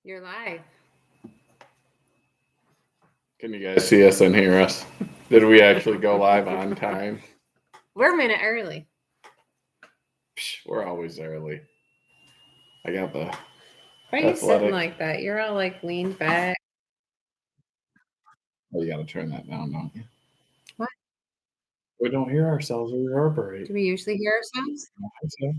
You're live. Can you guys see us and hear us? Did we actually go live on time? We're a minute early. We're always early. I got the Why are you athletic. sitting like that? You're all like leaned back. Oh, you got to turn that down, don't you? What? We don't hear ourselves. We reverberate. Do we usually hear ourselves? I think so.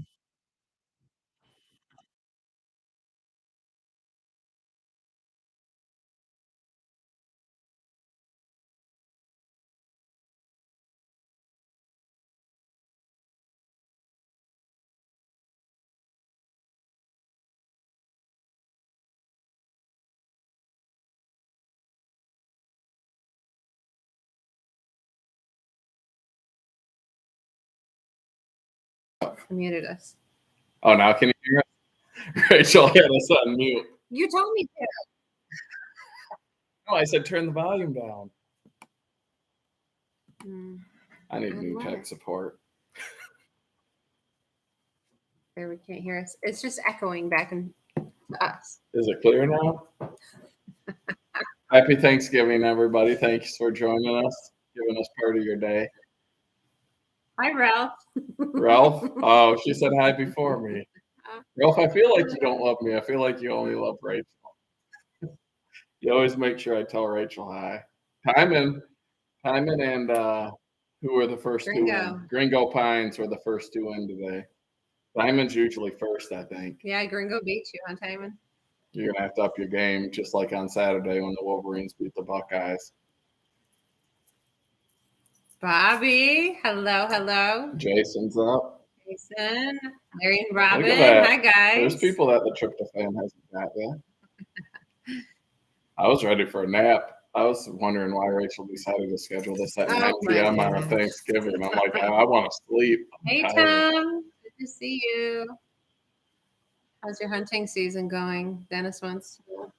I muted us. Oh, now can you hear us? Rachel had us on mute. You told me to. No, I said turn the volume down. I need Good new luck. tech support. There, we can't hear us. It's just echoing back and to us. Is it clear now? Happy Thanksgiving, everybody. Thanks for joining us, giving us part of your day. Hi, Ralph. Ralph? Oh, she said hi before me. Ralph, I feel like you don't love me. I feel like you only love Rachel. You always make sure I tell Rachel hi. Hyman and who were the first two in? Gringo Pines were the first two in today. Hyman's usually first, I think. Yeah, Gringo beat you, huh, Hyman? You're going to have to up your game, just like on Saturday when the Wolverines beat the Buckeyes. Bobby, hello. Jason's up. Jason, Larry and Robin. Look at that. Hi, guys. There's people that the tryptophan hasn't got yet. I was ready for a nap. I was wondering why Rachel decided to schedule this at 9 p.m. on a Thanksgiving. I'm like, I want to sleep. Hey, Tom. Good to see you. How's your hunting season going? Dennis wants to.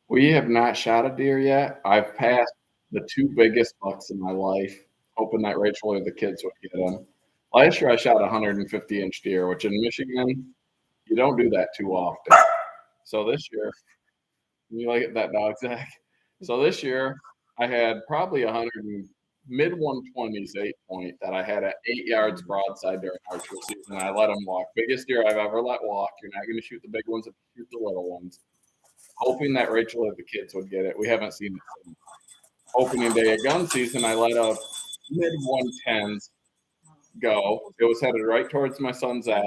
We have not shot a deer yet. I've passed the two biggest bucks in my life, hoping that Rachel or the kids would get them. Last year, I shot a 150-inch deer, which in Michigan, you don't do that too often. So this year, you like that dog, Zach? So this year, I had probably 100 mid-120s 8-point that I had at 8 yards broadside during archery season. I let them walk. Biggest deer I've ever let walk. You're not going to shoot the big ones if you shoot the little ones. Hoping that Rachel or the kids would get it. We haven't seen it since. Opening day of gun season, I let a mid-110s go. It was headed right towards my son Zach,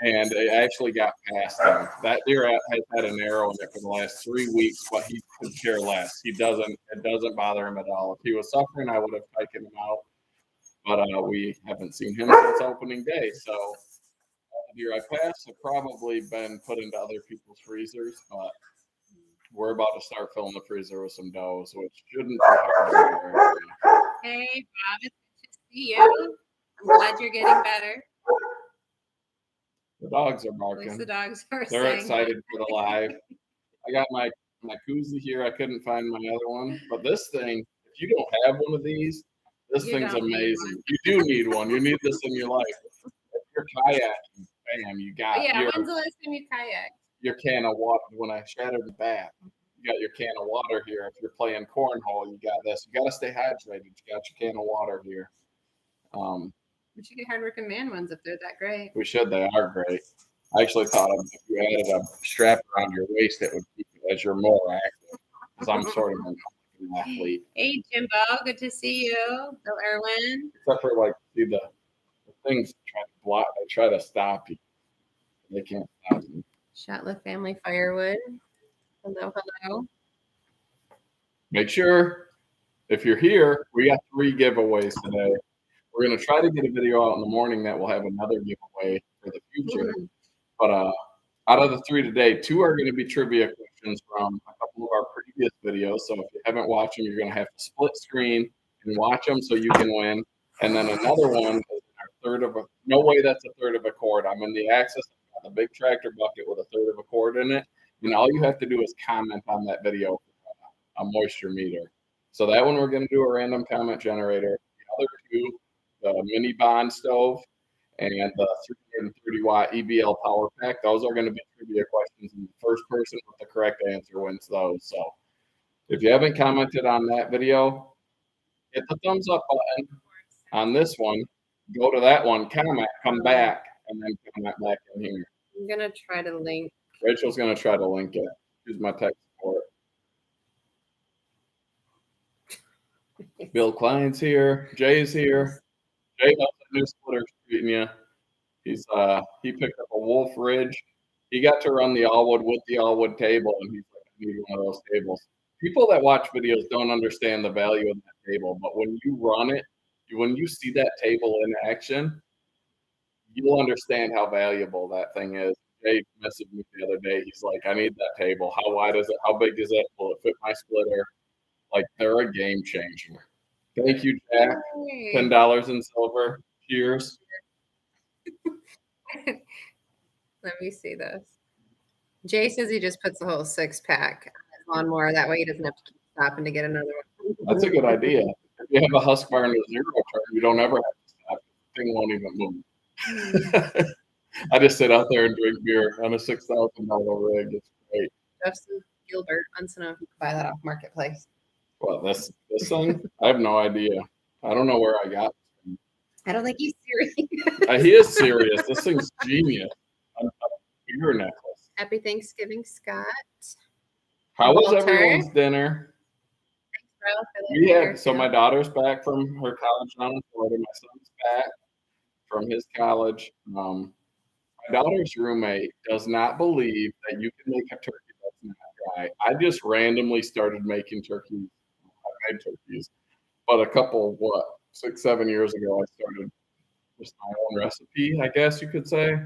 and it actually got past him. That deer has had an arrow in it for the last 3 weeks, but he could care less. It doesn't bother him at all. If he was suffering, I would have taken him out, but we haven't seen him since opening day. So the deer I passed have probably been put into other people's freezers, but we're about to start filling the freezer with some does, which shouldn't be hard to do. Hey, Bob, it's good to see you. I'm glad you're getting better. The dogs are barking. At least the dogs are They're excited for the live. I got my koozie here. I couldn't find my other one. But this thing, if you don't have one of these, this thing's amazing. You do need one. You need this in your life. If you're kayaking, bam, you got when's the last time you kayaked? Your can of water. When I shattered the bat, you got your can of water here. If you're playing cornhole, you got this. You got to stay hydrated. You got your can of water here. We should get hardworking man ones if they're that great. We should. They are great. I actually thought if you added a strap around your waist, it would keep you as you're more active. Because I'm sort of an athlete. Hey, Jimbo. Good to see you. Bill Irwin. Except for the things try to block. They try to stop you. They can't stop you. Shotlift Family Firewood. Hello. Make sure if you're here, we got 3 giveaways today. We're going to try to get a video out in the morning that will have another giveaway for the future. But out of the 3 today, 2 are going to be trivia questions from a couple of our previous videos. So if you haven't watched them, you're going to have to split screen and watch them so you can win. And then another one is no way that's a third of a cord. I'm in the Axis. I've got a big tractor bucket with a third of a cord in it. And all you have to do is comment on that video, a moisture meter. So that one, we're going to do a random comment generator. The other 2, the mini bond stove and the 330-watt EBL power pack. Those are going to be trivia questions in the first person with the correct answer wins those. So if you haven't commented on that video, hit the thumbs up button on this one. Go to that one, comment, come back, and then comment back in here. I'm gonna try to link. Rachel's gonna try to link it. Use my tech support. Bill Klein's here. Jay's here. Jay has a new splitter treating you. He picked up a Wolf Ridge. He got to run the Allwood with the Allwood table, and he's like, I need one of those tables. People that watch videos don't understand the value of that table, but when you run it, when you see that table in action, you'll understand how valuable that thing is. Jay messaged me the other day. He's like, I need that table. How wide is it? How big is it? Will it fit my splitter? Like, they're a game changer. Thank you, Jack. $10 in silver. Cheers. Let me see this. Jay says he just puts the whole 6-pack on his lawnmower. That way he doesn't have to keep stopping to get another one. That's a good idea. If you have a Husqvarna zero turn, you don't ever have to stop. The thing won't even move. I just sit out there and drink beer on a $6,000 rig. It's great. Justin Gilbert wants to know if you can buy that off Marketplace. Well, this thing, I have no idea. I don't know where I got it. I don't think he's serious. He is serious. This thing's genius. A beer necklace. Happy Thanksgiving, Scott. How was Walter. everyone's dinner? Thanks, bro. So my daughter's back from her college down in Florida. My son's back from his college. My daughter's roommate does not believe that you can make a turkey that's not dry. I just randomly started making turkeys. I made turkeys, but a couple, 6, 7 years ago, I started just my own recipe, I guess you could say.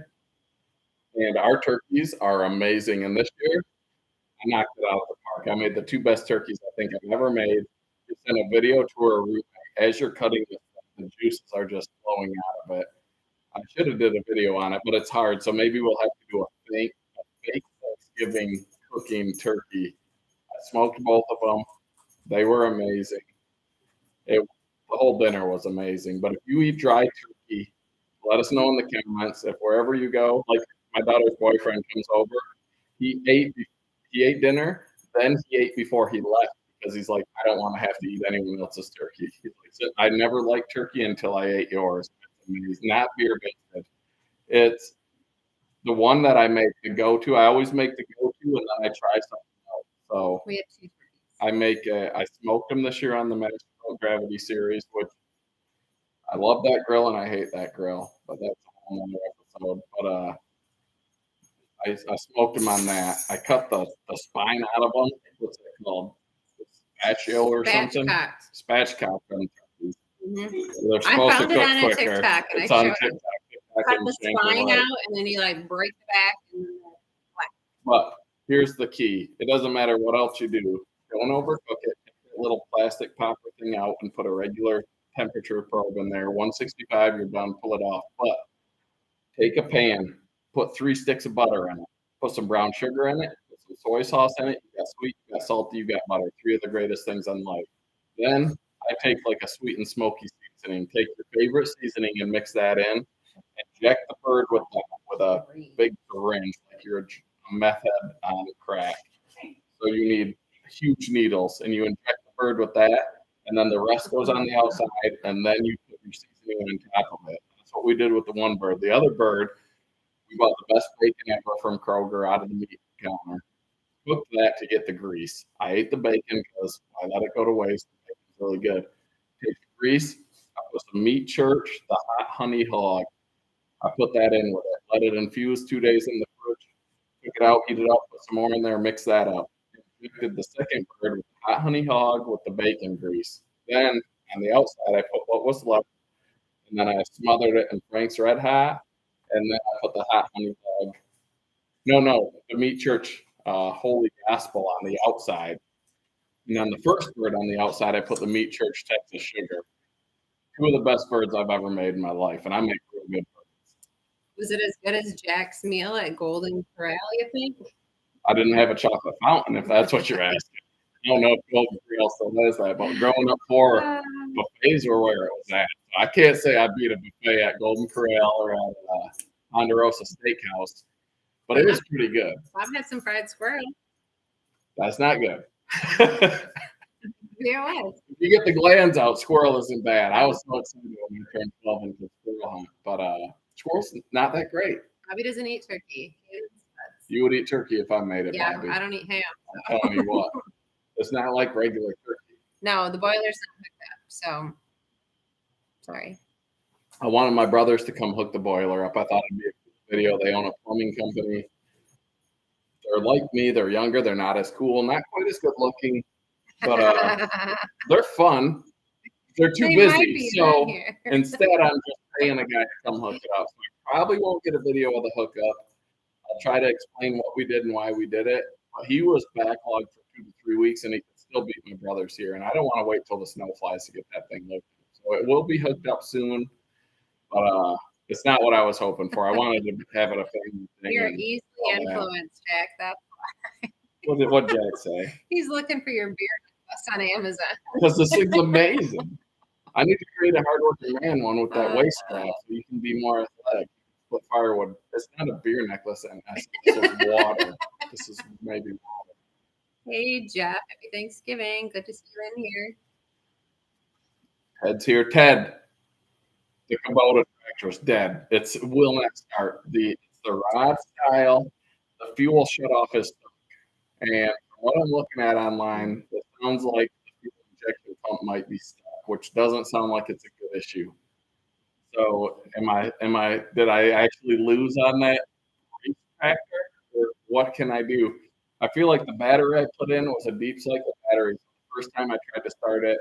And our turkeys are amazing. And this year, I knocked it out of the park. I made the 2 best turkeys I think I've ever made. You send a video to her roommate as you're cutting it. The juices are just flowing out of it. I should have did a video on it, but it's hard. So maybe we'll have to do a fake Thanksgiving cooking turkey. I smoked both of them. They were amazing. The whole dinner was amazing. But if you eat dry turkey, let us know in the comments. If wherever you go, like my daughter's boyfriend comes over, he ate dinner, then he ate before he left because he's like, I don't want to have to eat anyone else's turkey. He's like, I never liked turkey until I ate yours. It's not beer basted. It's the one that I make the go-to. I always make the go-to and then I try something else. So we have 2 turkeys. I smoked them this year on the Magic Gravity series, which I love that grill and I hate that grill, but that's a whole other episode. But I smoked them on that. I cut the spine out of them. What's it called? Spatchio or something? Spatchcock them turkeys. Mm-hmm. They're supposed I found to it cook on a quicker. TikTok, and It's I on showed TikTok. him. Cut the spine out, and then you like break the back, and then But here's the key: it doesn't matter what else you do. Don't overcook it. Take that little plastic popper thing out and put a regular temperature probe in there. 165, you're done. Pull it off. But take a pan, put 3 sticks of butter in it, put some brown sugar in it, put some soy sauce in it. You got sweet, you got salty, you got butter. 3 of the greatest things in life. Then I take like a sweet and smoky seasoning. Take your favorite seasoning and mix that in. Inject the bird with a big syringe, like you're a meth head on crack. So you need huge needles, and you inject the bird with that, and then the rest goes on the outside, and then you put your seasoning on top of it. That's what we did with the one bird. The other bird, we bought the best bacon ever from Kroger out of the meat counter. Cooked that to get the grease. I ate the bacon because I let it go to waste. The bacon's really good. Take the grease. I put some meat church, the hot honey hog. I put that in with it. Let it infuse 2 days in the fridge. Took it out, heat it up, put some more in there, mix that up. Did the second bird with the hot honey hog with the bacon grease. Then on the outside, I put what was left, and then I smothered it in Frank's Red Hot, and then I put the hot honey hog. No, the meat church Holy Gospel on the outside. And on the first bird on the outside, I put the meat church Texas Sugar. 2 of the best birds I've ever made in my life, and I make real good birds. was it as good as Jack's meal at Golden Corral, you think? I didn't have a chocolate fountain, if that's what you're asking. I don't know if Golden Corral still has that, but growing up poor, buffets were where it was at. So I can't say I beat a buffet at Golden Corral or at Ponderosa Steakhouse, but it is pretty good. Bob had some fried squirrel. That's not good. There was. If you get the glands out, squirrel isn't bad. I was so excited when I turned 12 and could squirrel hunt, but squirrel's not that great. Bobby doesn't eat turkey. You would eat turkey if I made it, Yeah, Bobby. I don't eat ham. I'm telling you what, it's not like regular turkey. No, the boiler's not hooked up, so sorry. I wanted my brothers to come hook the boiler up. I thought it'd be a cool video. They own a plumbing company. They're like me. They're younger. They're not as cool. Not quite as good looking, but they're fun. They're too busy. So instead, I'm just paying a guy to come hook it up. So I probably won't get a video of the hookup. I'll try to explain what we did and why we did it. He was backlogged for 2 to 3 weeks, and he can still beat my brothers here. And I don't want to wait till the snow flies to get that thing hooked up. So it will be hooked up soon, but it's not what I was hoping for. I wanted to have it a family thing. You're easily influenced, Jack. That's why. What did Jack say? He's looking for your beer on Amazon. Because this thing's amazing. I need to create a hardworking man one with that waist strap so you can be more athletic. Put firewood. It's not a beer necklace, and this is water. This is maybe water. Hey, Jeff. Happy Thanksgiving. Good to see you in here. Ted's here. Ted, the Kubota tractor is dead. It will not start. It's the rod style. The fuel shutoff is stuck. And from what I'm looking at online, it sounds like the fuel injection pump might be stuck, which doesn't sound like it's a good issue. So did I actually lose on that race tractor? Or what can I do? I feel like the battery I put in was a deep cycle battery. The first time I tried to start it,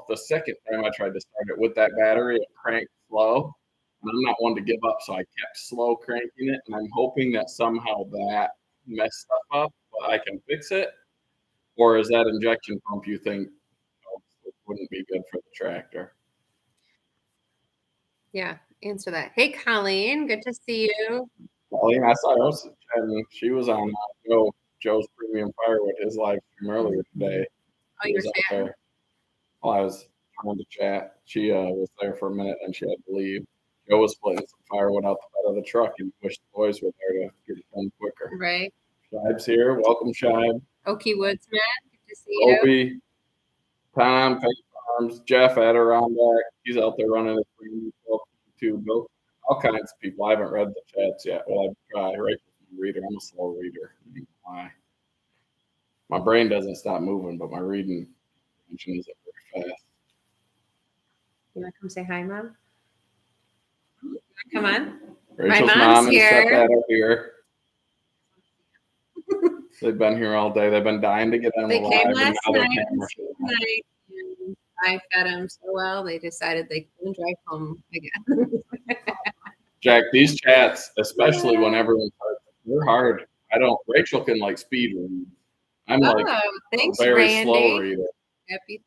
the second time I tried to start it with that battery, it cranked slow. And I'm not one to give up, so I kept slow cranking it. And I'm hoping that somehow that messed stuff up, but I can fix it. Or is that injection pump you think wouldn't be good for the tractor? Yeah, answer that. Hey, Colleen, good to see you. Colleen, I saw her chatting. She was on Joe's Premium Firewood, his live stream earlier today. Oh, you were chatting? Well, I was trying to chat. She was there for a minute and she had to leave. Joe was splitting some firewood out the bed of the truck and wished the boys were there to get it done quicker. Right. Shibe's here. Welcome, Shibe. Okie Woodsman, good to see you. Opie, Tom, Peggy Farms, Jeff Adirondack. He's out there running his premium too. All kinds of people. I haven't read the chats yet. Well, I'd try. Rachel's a reader. I'm a slow reader. I don't know why. My brain doesn't stop moving, but my reading attention isn't very fast. You want to come say hi, Mom? Come on. Rachel's My mom mom's and here. stepdad are here. They've been here all day. They've been dying to get on the They live. came And last now they're night, camera and I fed them so well, they decided they couldn't drive home again. Jack, these chats, especially when everyone's hard, they're hard. Rachel can like speed read. I'm like thanks, a very Randy. slow reader. Happy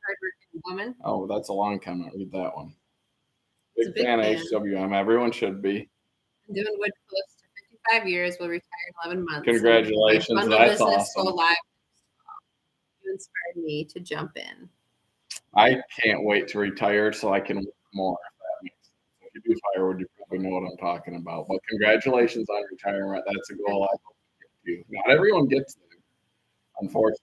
hardworking woman. Oh, that's a long comment. Read that one. It's Big fan of HWM. Everyone should be. I'm doing wood close to 55 years. Will retire in 11 months. Congratulations. That's awesome. Go live. You inspired me to jump in. I can't wait to retire so I can work more. If you do firewood, you probably know what I'm talking about. But congratulations on retirement. That's a goal I hope to get to. Not everyone gets there, unfortunately.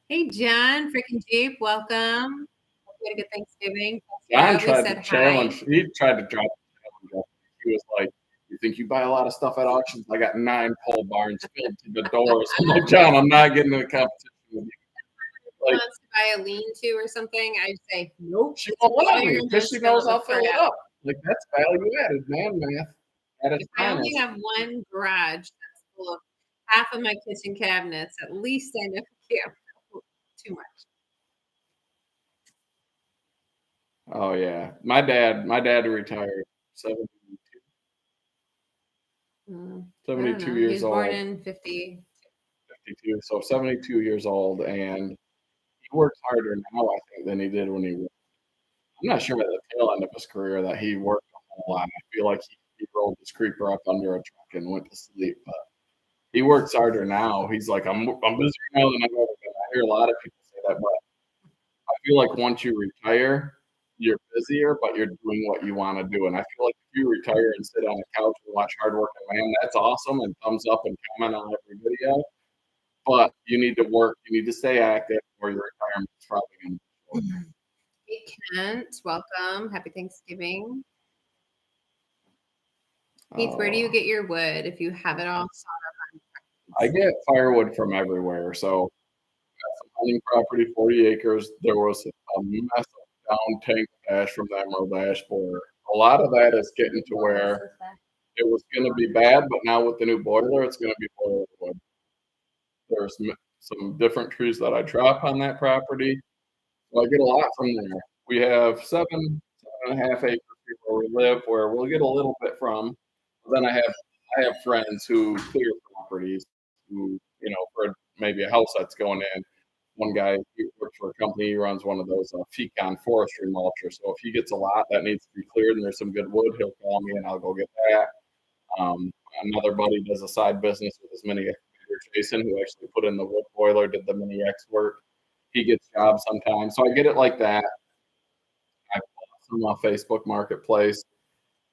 Hey, John, freaking Jeep, welcome. Hope you had a good Thanksgiving. John tried to challenge. He tried to drop the challenge. He was like, "You think you buy a lot of stuff at auctions? I got 9 pole barns filled to the doors." I'm like, John, I'm not getting in a competition with you. Like, wants to buy a lean-to or something, I'd say nope. She won't let me because she knows I'll fill it up. Like, that's value added, man, math. If I only have one garage that's full of half of my kitchen cabinets, at least I know too much. Oh yeah, my dad retired 72. 72 years He's old. Born in 50. 52, so 72 years old, and he works harder now, I think, than he did when he worked. I'm not sure at the tail end of his career that he worked a whole lot. I feel like he rolled his creeper up under a truck and went to sleep, but he works harder now. He's like, I'm busier now than I've ever been. I hear a lot of people say that, but I feel like once you retire, you're busier, but you're doing what you want to do. And I feel like if you retire and sit on a couch and watch hardworking man, that's awesome. And thumbs up and comment on every video. But you need to work. You need to stay active, or your retirement's probably going to be short. Hey, Kent, welcome. Happy Thanksgiving. Keith, where do you get your wood if you have it all sawed up? I get firewood from everywhere. So, some hunting property, 40 acres. There was a mess of down tank ash from the Emerald Ash borer. A lot of that is getting to where it was going to be bad, but now with the new boiler, it's going to be boiler wood. There's some different trees that I drop on that property. So I get a lot from there. We have 7.5 acres where we live, where we'll get a little bit from. But then I have friends who clear properties, who for maybe a house that's going in. One guy, he works for a company. He runs one of those Fecon forestry mulcher. So if he gets a lot that needs to be cleared and there's some good wood, he'll call me and I'll go get that. Another buddy does a side business with his mini excavator, Jason, who actually put in the wood boiler, did the mini X work. He gets jobs sometimes, so I get it like that. I bought some on Facebook Marketplace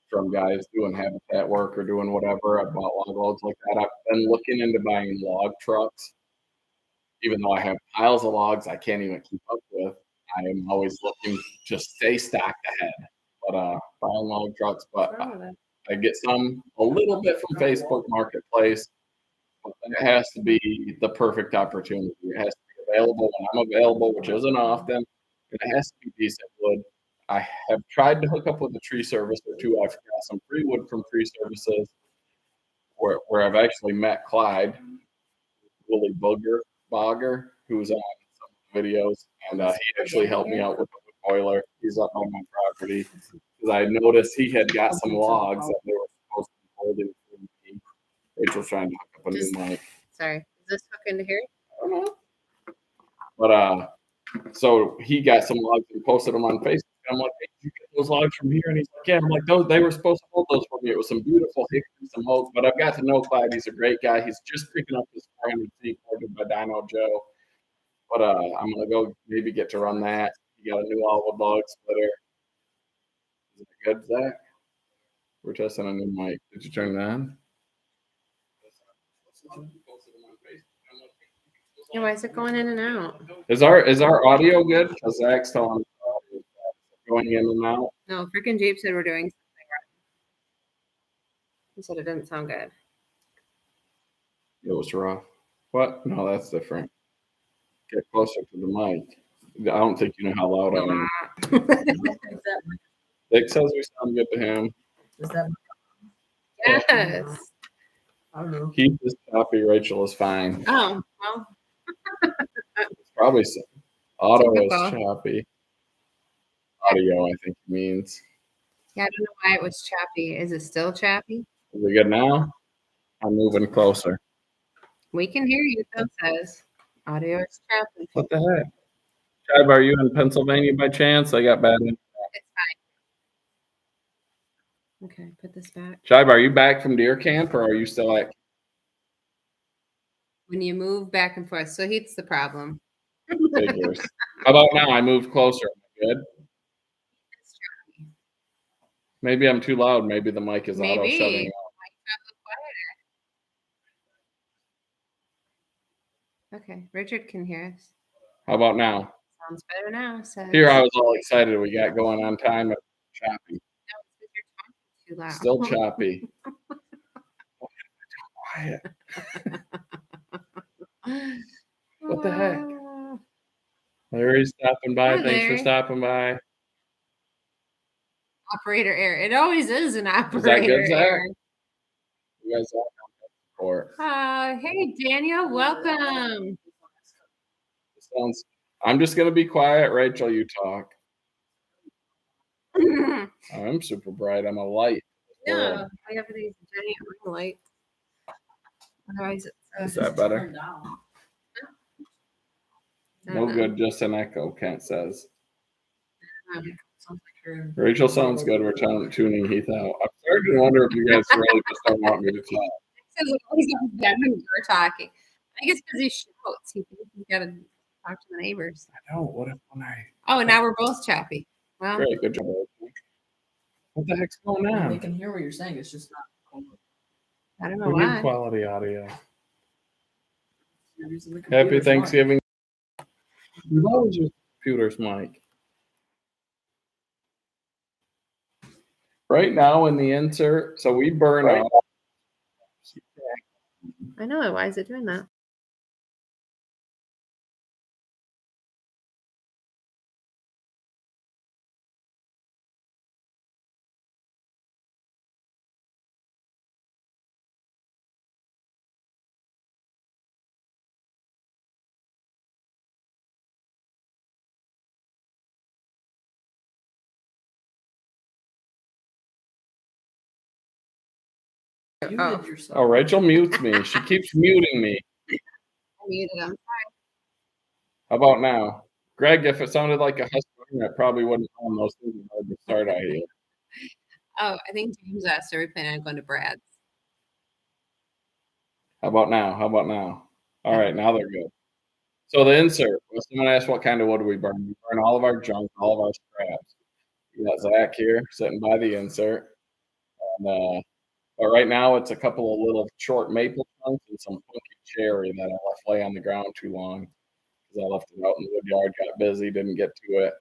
from guys doing habitat work or doing whatever. I bought log loads like that. I've been looking into buying log trucks, even though I have piles of logs I can't even keep up with. I am always looking to stay stocked ahead. But buying log trucks, but I get a little bit from Facebook Marketplace, but it has to be the perfect opportunity. It has to be available when I'm available, which isn't often, and it has to be decent wood. I have tried to hook up with a tree service or two. I've got some free wood from tree services where I've actually met Clyde, Willie Bogger, who's on some videos, and he actually helped me out with the wood boiler. He's up on my property because I noticed he had got some logs that they were supposed to be holding for me. Rachel's trying to hook up a new mic. Sorry, is this hook into here? I don't know. But so he got some logs and posted them on Facebook. And I'm like, hey, did you get those logs from here? And he's like, yeah. I'm like, they were supposed to hold those for me. It was some beautiful hickory, some oaks. But I've got to know Clyde. He's a great guy. He's just picking up his 400 feet ordered by Dino Joe. But I'm gonna go maybe get to run that. He got a new all-wood log splitter. Is it good, Zach? We're testing a new mic. Did you turn it on? Yeah, why is it going in and out? Is our audio good? Because Zach's telling me going in and out. No, freaking Jeep said we're doing something right. He said it didn't sound good. It was rough. What? No, that's different. Get closer to the mic. I don't think you know how loud I am. Dick says we sound good to him. Is that Yes. I don't know. Keith is choppy. Rachel is fine. Oh, well. It's probably auto is Typical. choppy. Audio, I think he means. Yeah, I don't know why it was chappy. Is it still chappy? Is it good now? I'm moving closer. We can hear you, though, says. Audio is chappy. What the heck? Chad, are you in Pennsylvania by chance? I got bad news. It's fine. Okay, put this back. Shibe, are you back from deer camp or are you still at? When you move back and forth, so heat's the problem. Figures. How about now? I moved closer. Am I good? Maybe I'm too loud. Maybe the mic is auto shutting off. Okay, Richard can hear us. How about now? Sounds better now. Says. Here, I was all excited. We got going on time. Choppy. No, it's because you're talking too loud. Still choppy. Quiet. What the heck? Larry's stopping by. Hi, Thanks Larry. for stopping by. Operator error. It always is an operator Is that good, Zach? error. You guys all support. Hey, Daniel, welcome. I'm just gonna be quiet. Rachel, you talk. I'm super bright. I'm a light. No, I have these giant ring lights. Otherwise, Is that better? No know. good, just an echo, Kent says. Sounds like you're in. Rachel sounds good. We're tuning Heath out. I'm starting to wonder if you guys really just don't want me to talk. It always sounds bad when you're talking. I guess because he shouts. He thinks he's got to talk to the neighbors. I know. What if when I? Oh, now we're both chappy. Well, Great, good job. What the heck's going They on? can hear what you're saying. It's just not. I don't know We need why. quality audio. You're using the Happy computer's mic. Thanksgiving. We've always used computer's mic. Right now in the insert, so we burn up. I know it. Why is it doing that? You Oh. did yourself. Oh, Rachel mutes me. She keeps muting me. I muted him. How about now? Greg, if it sounded like a husky, I probably wouldn't call those things hard to start out here. Oh, I think James asked, are we planning on going to Brad's? How about now? How about now? All right, now they're good. So the insert. When someone asks what kind of wood we burn, we burn all of our junk, all of our scraps. You got Zach here sitting by the insert. And, but right now it's a couple of little short maple chunks and some funky cherry that I left lay on the ground too long because I left it out in the wood yard, got busy, didn't get to it.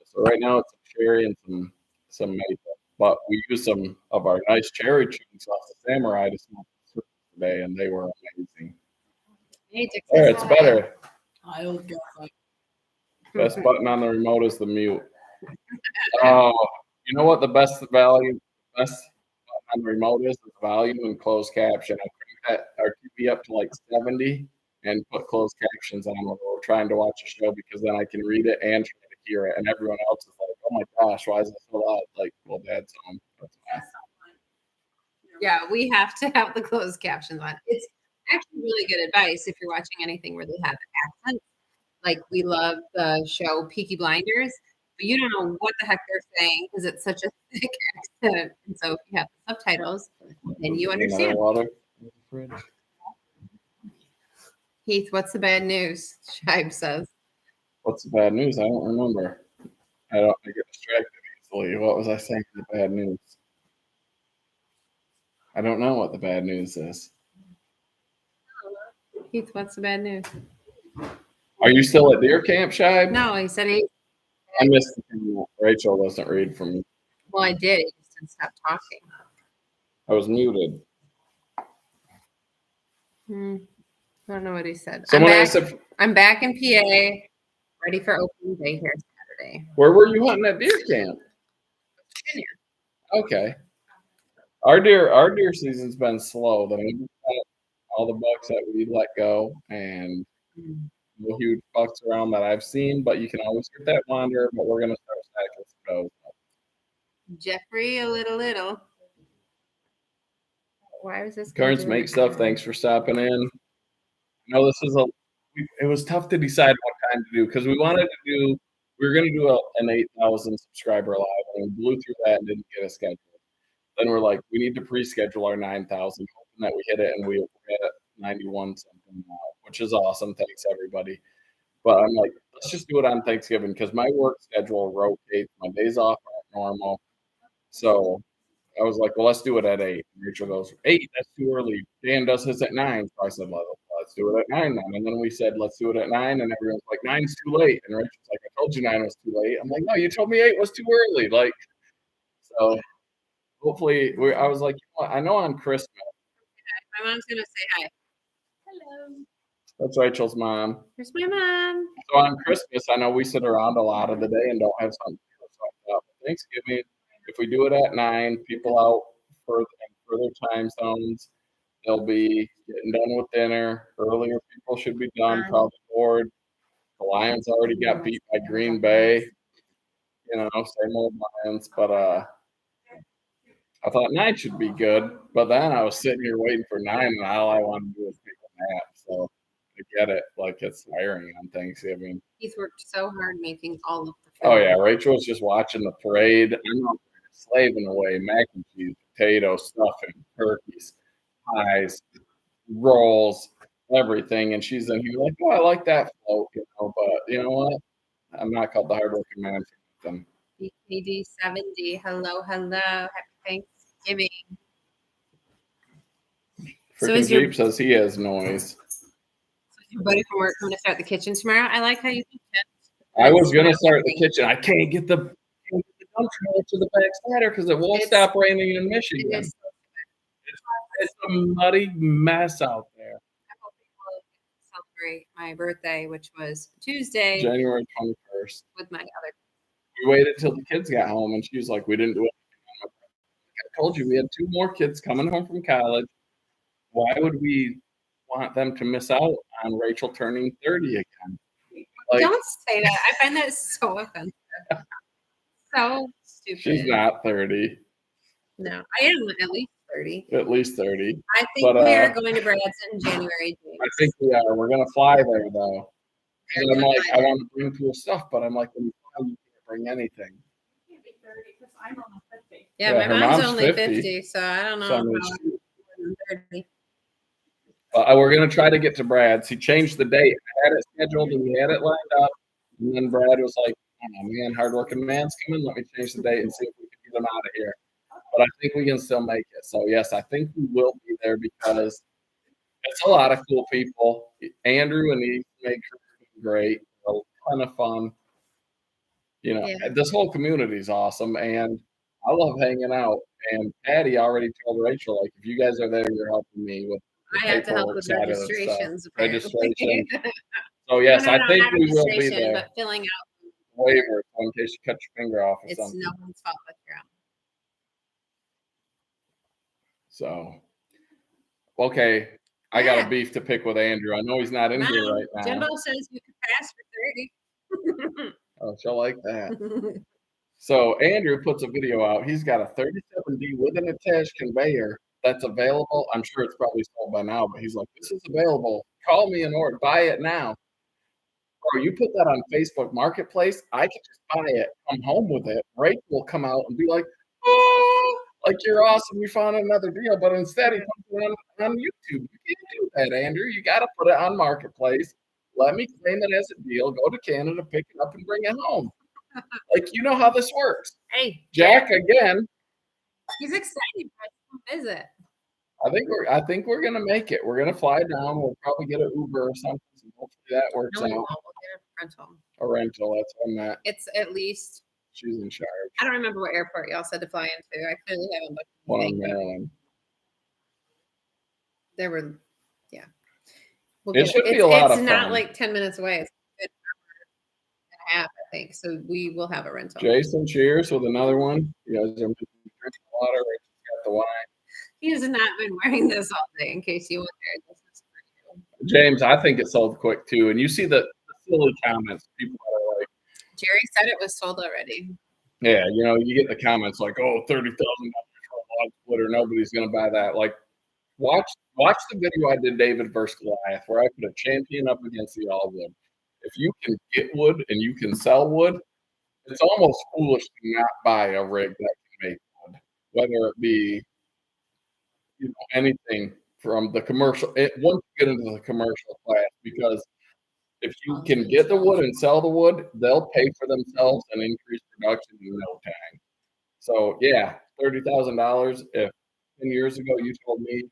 So right now it's a cherry and some maple. But we used some of our nice cherry chunks off the Samurai to smoke today, and they were amazing. Hey, Dixie, There, it's hi. better. I'll get that. Best button on the remote is the mute. Oh, you know what the best button on the remote is? The volume and closed caption. I cranked our TV up to like 70 and put closed captions on when we're trying to watch a show because then I can read it and try to hear it. And everyone else is like, oh my gosh, why is it so loud? Like, well, Dad's home. That's why. Yeah, we have to have the closed captions on. It's actually really good advice if you're watching anything where they have accents. Like we love the show Peaky Blinders, but you don't know what the heck they're saying because it's such a thick accent. And so if you have the subtitles, then you Another understand. water in the fridge. Heath, what's the bad news? Shibe says. What's the bad news? I don't remember. I get distracted easily. What was I saying for the bad news? I don't know what the bad news is. Heath, what's the bad news? Are you still at deer camp, Shibe? No, he said he. I missed the thing. Rachel doesn't read from me. Well, I did. He just didn't stop talking. I was muted. I don't know what he said. Someone asked if I'm back in PA, ready for opening day here Saturday. where were you hunting at deer camp? Virginia. Okay. Our deer season's been slow. All the bucks that we let go and no huge bucks around that I've seen, but you can always get that wander. But we're gonna start stacking some does. Jeffrey, a little. Why was this? Currents make stuff. Thanks for stopping in. I know this is it was tough to decide what time to do because we were going to do an 8,000 subscriber live and we blew through that and didn't get a schedule. Then we're like, we need to pre-schedule our 9,000, hoping that we hit it, and we're at 91 something now, which is awesome. Thanks everybody. But I'm like, let's just do it on Thanksgiving because my work schedule rotates. My days off aren't normal. So I was like, well, let's do it at 8. And Rachel goes, 8, that's too early. Dan does his at 9. So I said, well, let's do it at 9 then. And then we said, let's do it at 9. And everyone's like, 9's too late. And Rachel's like, I told you 9 was too late. I'm like, no, you told me 8 was too early. Like, so hopefully, I was like, you know what? I know on Christmas. My mom's going to say hi. Hello. That's Rachel's mom. Here's my mom. So on Christmas, I know we sit around a lot of the day and don't have something to do. So I thought, Thanksgiving, if we do it at 9, people out further time zones, they'll be getting done with dinner. Earlier people should be done, probably bored. The Lions already got beat by Green Bay. You know, same old Lions. But I thought 9 should be good. But then I was sitting here waiting for 9, and all I wanted to do was take a nap. So I get it. Like, it's tiring on Thanksgiving. He's worked so hard making all of the food. Oh, yeah. Rachel was just watching the parade. I'm out there slaving away mac and cheese, potatoes, stuffing, turkeys, pies, rolls, everything. And she's in here like, oh, I like that float, you know. But you know what? I'm not called the hardworking man for nothing. BKD70. Hello. Happy Thanksgiving. So Freaking is your Jeep says he has noise. buddy from work coming to start the kitchen tomorrow? I like how you think that. I was gonna start the kitchen. I can't get the dump trailer to the back slider because it won't stop raining in Michigan. It is. It's a muddy mess out there. I hope people celebrate my birthday, which was Tuesday, January 21st. with my other. We waited till the kids got home, and she was like, "We didn't do it." I told you we had 2 more kids coming home from college. Why would we want them to miss out on Rachel turning 30 again? Like, Don't say that. I find that so offensive. So stupid. she's not 30. No, I am at least 30. At least 30. I think we are going to Brad's in January. James. I think we are. We're gonna fly there though. And I'm like, I want to bring cool stuff, but I'm like, when you fly, you can't bring anything. You can't be 30 because I'm only 50. Yeah, Yeah, my her mom's mom's only 50. 50, so I don't know So, I how mean, I'm 30. we're gonna try to get to Brad's. He changed the date. I had it scheduled and we had it lined up. And then Brad was like, "Oh man, hardworking man's coming. Let me change the date and see if we can get him out of here." But I think we can still make it. So yes, I think we will be there because it's a lot of cool people. Andrew and he make sure great. A ton of fun. You know, Yeah. this whole community is awesome, and I love hanging out. And Patty already told Rachel, like, if you guys are there, you're helping me with the I have to help paperwork with side of the stuff. registrations. Apparently. Registration. So yes, I think not we will be registration, there. but filling out. Waiver in case you cut your finger off or It's something. no one's fault but your own. So, okay, I got a beef to pick with Andrew. I know he's not in here right now. Jimbo says you could pass for 30. Oh, she'll like that. So Andrew puts a video out. He's got a 37D with an attached conveyor that's available. I'm sure it's probably sold by now, but he's like, this is available. Call me and order. Buy it now. Bro, you put that on Facebook Marketplace, I can just buy it, come home with it. Rachel will come out and be like, oh, like you're awesome. You found another deal. But instead, he puts it on YouTube. You can't do that, Andrew. You got to put it on Marketplace. Let me claim it as a deal. Go to Canada, pick it up, and bring it home. Like, you know how this works. Hey, Jack, again. He's excited to visit. I think we're gonna make it. We're gonna fly down. We'll probably get an Uber or something. So hopefully that works No, we out. won't. We'll get a rental. A rental. That's on that. It's at least. She's in charge. I don't remember what airport y'all said to fly into. I clearly haven't looked. One in Maryland. There were, yeah. It should be a lot of fun. It's not like 10 minutes away. It's an hour and a half, I think. So we will have a rental. Jason, cheers with another one. You guys are drinking water. Rachel's got the wine. He has not been wearing this all day, in case you wondered. This is for you. James, I think it sold quick too. And you see the silly comments. People are like, Jerry said it was sold already. yeah, you know, you get the comments like, oh, $30,000 for a log splitter. Nobody's going to buy that. Like, watch the video I did, David versus Goliath, where I put a champion up against the all wood. If you can get wood and you can sell wood, it's almost foolish to not buy a rig that can make wood, whether it be anything from the commercial. Once you get into the commercial class, because if you can get the wood and sell the wood, they'll pay for themselves and increase production in no time. So yeah, $30,000. If 10 years ago you told me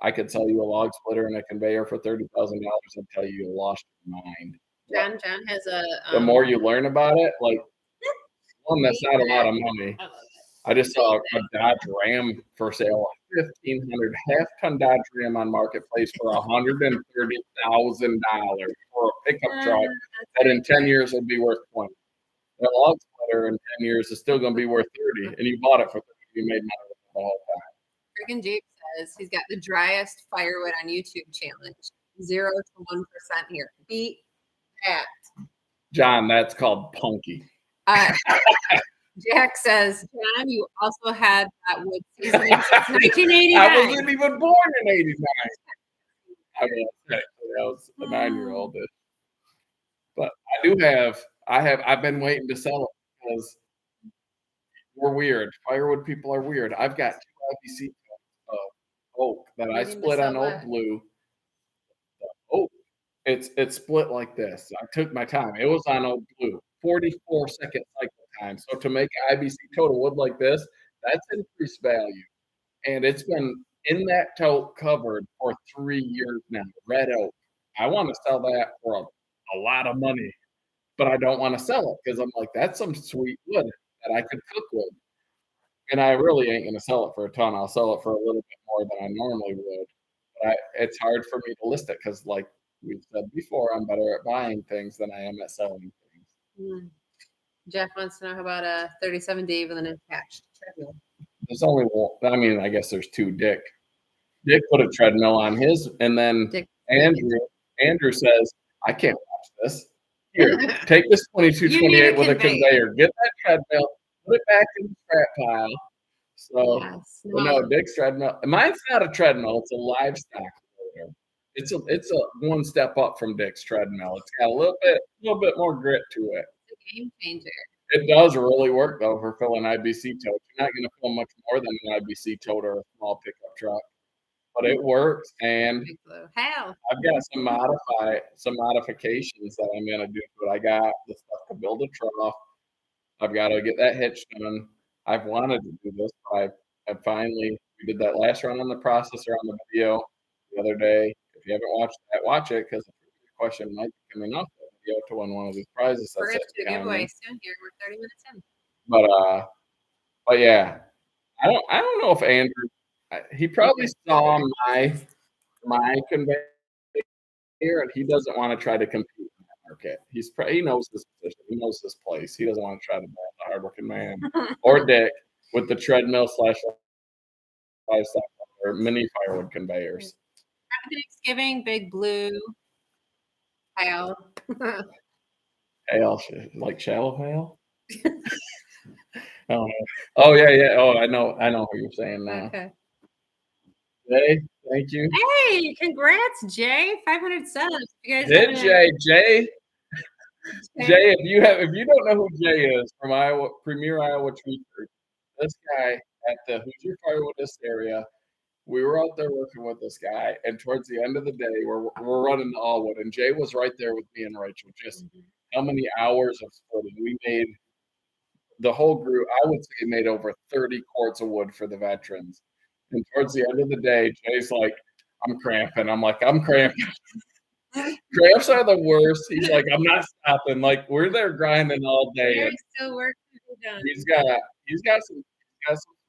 I could sell you a log splitter and a conveyor for $30,000, I'd tell you you lost your mind. John has a. The more you learn about it, like one, that's not a lot of money. I just saw a Dodge Ram for sale, 1,500 half-ton Dodge Ram on Marketplace for $130,000 for a pickup truck that in 10 years will be worth 20. That log splitter in 10 years is still going to be worth 30, and you bought it for 30. You made money the whole time. Freaking Jeep says he's got the driest firewood on YouTube challenge. 0 to 1% here. Beat that. John, that's called punky. Jack says, John, you also had that wood seasoning since 1989. I wasn't even born in 89. I mean, I was a 9-year-old. But I've been waiting to sell it because we're weird. Firewood people are weird. I've got 2 IBC of oak that I split on Old Blue. Oak, it's split like this. I took my time. It was on Old Blue. 44-second cycle time. So to make IBC total wood like this, that's increased value. And it's been in that tote covered for 3 years now, red oak. I want to sell that for a lot of money, but I don't want to sell it because I'm like, that's some sweet wood that I could cook with. And I really ain't going to sell it for a ton. I'll sell it for a little bit more than I normally would. But it's hard for me to list it because, like we've said before, I'm better at buying things than I am at selling things. Mm. Jeff wants to know how about a 37 Dave with an attached treadmill. There's only one. I mean, I guess there's two. Dick put a treadmill on his, and then Dick. Andrew says, "I can't watch this. Here, take this 2228 with a conveyor. Get that treadmill, put it back in the scrap pile." So, Yes. well, no, Dick's treadmill. Mine's not a treadmill; it's a livestock loader. It's a one step up from Dick's treadmill. It's got a little bit more grit to it. It's a game changer. It does really work though for filling IBC totes. You're not going to fill much more than an IBC tote or a small pickup truck, but it works. And How? I've got some modifications that I'm going to do to it. I got the stuff to build a trough. I've got to get that hitch done. I've wanted to do this, but I finally we did that last run on the processor on the video the other day. If you haven't watched that, watch it because the question might be coming up that video to win one of these prizes. We're going to do a giveaway soon here. We're 30 minutes in. But yeah, I don't know if Andrew. He probably saw my conveyor, and he doesn't want to try to compete in that market. He knows this position. He knows this place. He doesn't want to try to battle the hardworking man or Dick with the treadmill / livestock or mini firewood conveyors. Happy Thanksgiving, Big Blue. Hail. Hail, like shallow hail. Oh yeah. Oh, I know what you're saying now. Okay. Jay, thank you. Hey, congrats, Jay! 500 subs. You guys Jay, if you don't know who Jay is from Iowa, Premier Iowa Tree Church, this guy at the Hoosier Firewood area, we were out there working with this guy, and towards the end of the day, we're running to Allwood, and Jay was right there with me and Rachel. Just how many hours of splitting we made. The whole group, I would say, made over 30 cords of wood for the veterans. And towards the end of the day, Jay's like, "I'm cramping." I'm like, "I'm cramping." Cramps are the worst. He's like, "I'm not stopping." Like we're there grinding all day. There's still work to be done. He's got some